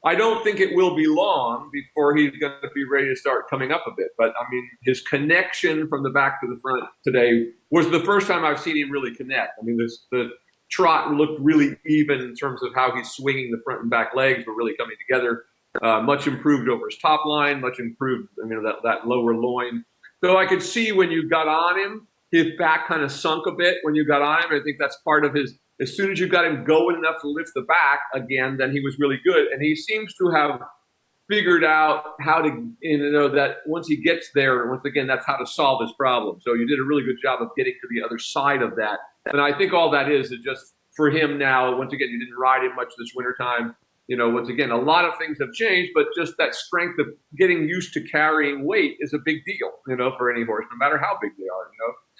I don't think it will be long before he's going to be ready to start coming up a bit. But I mean, his connection from the back to the front today was the first time I've seen him really connect. I mean, the trot looked really even in terms of how he's swinging the front and back legs were really coming together. Much improved over his top line, much improved, that lower loin. So I could see when you got on him, his back kind of sunk a bit when you got on him. I think that's part of his, as soon as you got him going enough to lift the back again, then he was really good. And he seems to have figured out how to, that once he gets there, once again, that's how to solve his problem. So you did a really good job of getting to the other side of that. And I think all that is just for him now, once again, you didn't ride him much this wintertime. Once again, a lot of things have changed, but just that strength of getting used to carrying weight is a big deal, for any horse, no matter how big they are,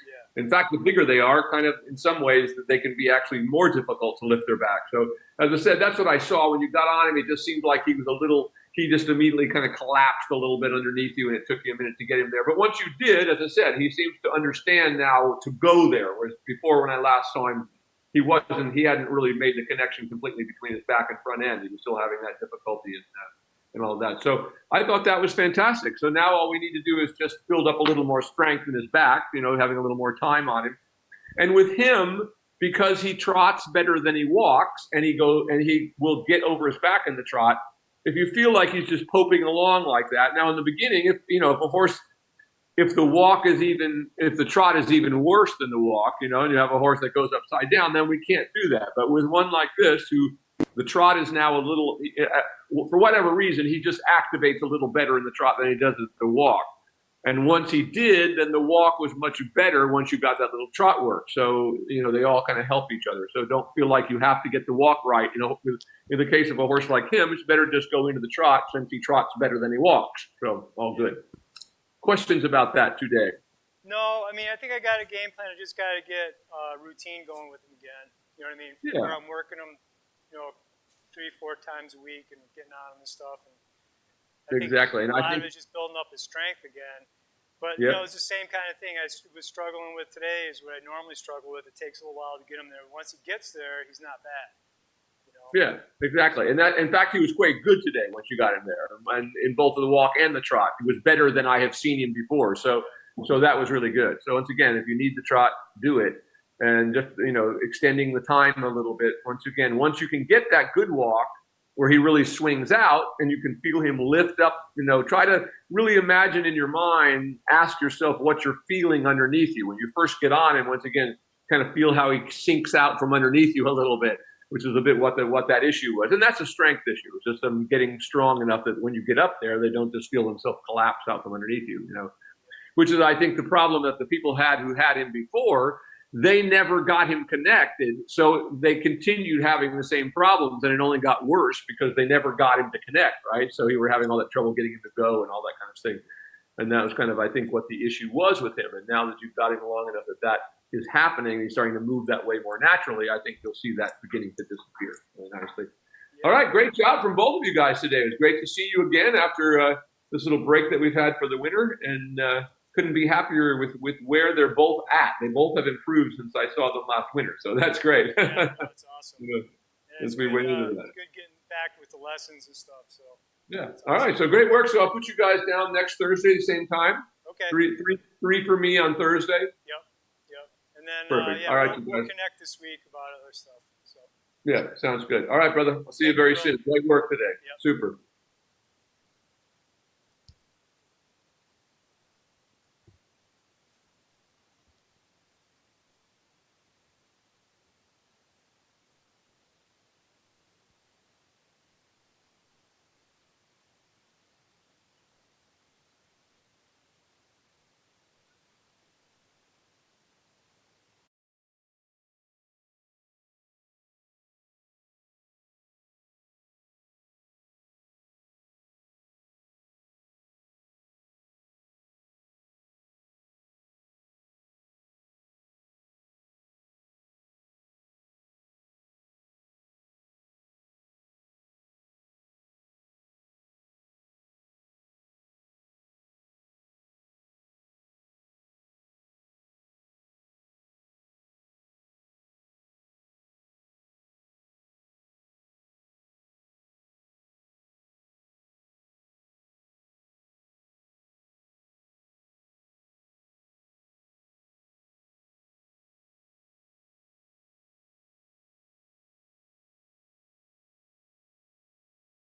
Yeah. In fact, the bigger they are, kind of in some ways, that they can be actually more difficult to lift their back. So, as I said, that's what I saw when you got on him. It just seemed like he just immediately kind of collapsed a little bit underneath you, and it took you a minute to get him there. But once you did, as I said, he seems to understand now to go there, whereas before when I last saw him, he hadn't really made the connection completely between his back and front end. He was still having that difficulty and all that. So I thought that was fantastic. So now all we need to do is just build up a little more strength in his back, having a little more time on him. And with him, because he trots better than he walks, and he will get over his back in the trot. If you feel like he's just poping along like that, now in the beginning, if a horse, if the trot is even worse than the walk, and you have a horse that goes upside down, then we can't do that. But with one like this, who the trot is now a little, for whatever reason, he just activates a little better in the trot than he does at the walk. And once he did, then the walk was much better once you got that little trot work. So, they all kind of help each other. So don't feel like you have to get the walk right. In the case of a horse like him, it's better just go into the trot since he trots better than he walks. So all good. Questions about that today? No, I mean, I think I got a game plan. I just got to get routine going with him again. You know what I mean? Yeah. Where I'm working him, 3-4 times a week and getting on him and stuff. And I exactly. think and a lot I think of it is just building up his strength again. But, Yep. It's the same kind of thing I was struggling with today is what I normally struggle with. It takes a little while to get him there. Once he gets there, he's not bad. Yeah, exactly. And that, in fact, he was quite good today once you got him there, and in both of the walk and the trot. He was better than I have seen him before. So that was really good. So once again, if you need the trot, do it, and just extending the time a little bit. Once you can get that good walk where he really swings out and you can feel him lift up, try to really imagine in your mind, ask yourself what you're feeling underneath you when you first get on him. Once again, kind of feel how he sinks out from underneath you a little bit, which is a bit what that issue was. And that's a strength issue. It's just them getting strong enough that when you get up there, they don't just feel themselves collapse out from underneath you, which is, I think, the problem that the people who had him before. They never got him connected, so they continued having the same problems, and it only got worse because they never got him to connect, right? So you were having all that trouble getting him to go and all that kind of thing. And that was kind of, I think, what the issue was with him. And now that you've got him long enough that is happening, he's starting to move that way more naturally, I think you'll see that beginning to disappear, really nicely. All right, great job from both of you guys today. It was great to see you again after this little break that we've had for the winter, and couldn't be happier with where they're both at. They both have improved since I saw them last winter, so that's great. Yeah, that's awesome. As we went into that. Good getting back with the lessons and stuff. So yeah, all right. So great work. So I'll put you guys down next Thursday, the same time. Okay. Three for me on Thursday. Yep. And then Perfect. All right, we'll connect this week about other stuff. So yeah, sounds good. All right, brother. I'll see you very soon. Great work today. Yep. Super.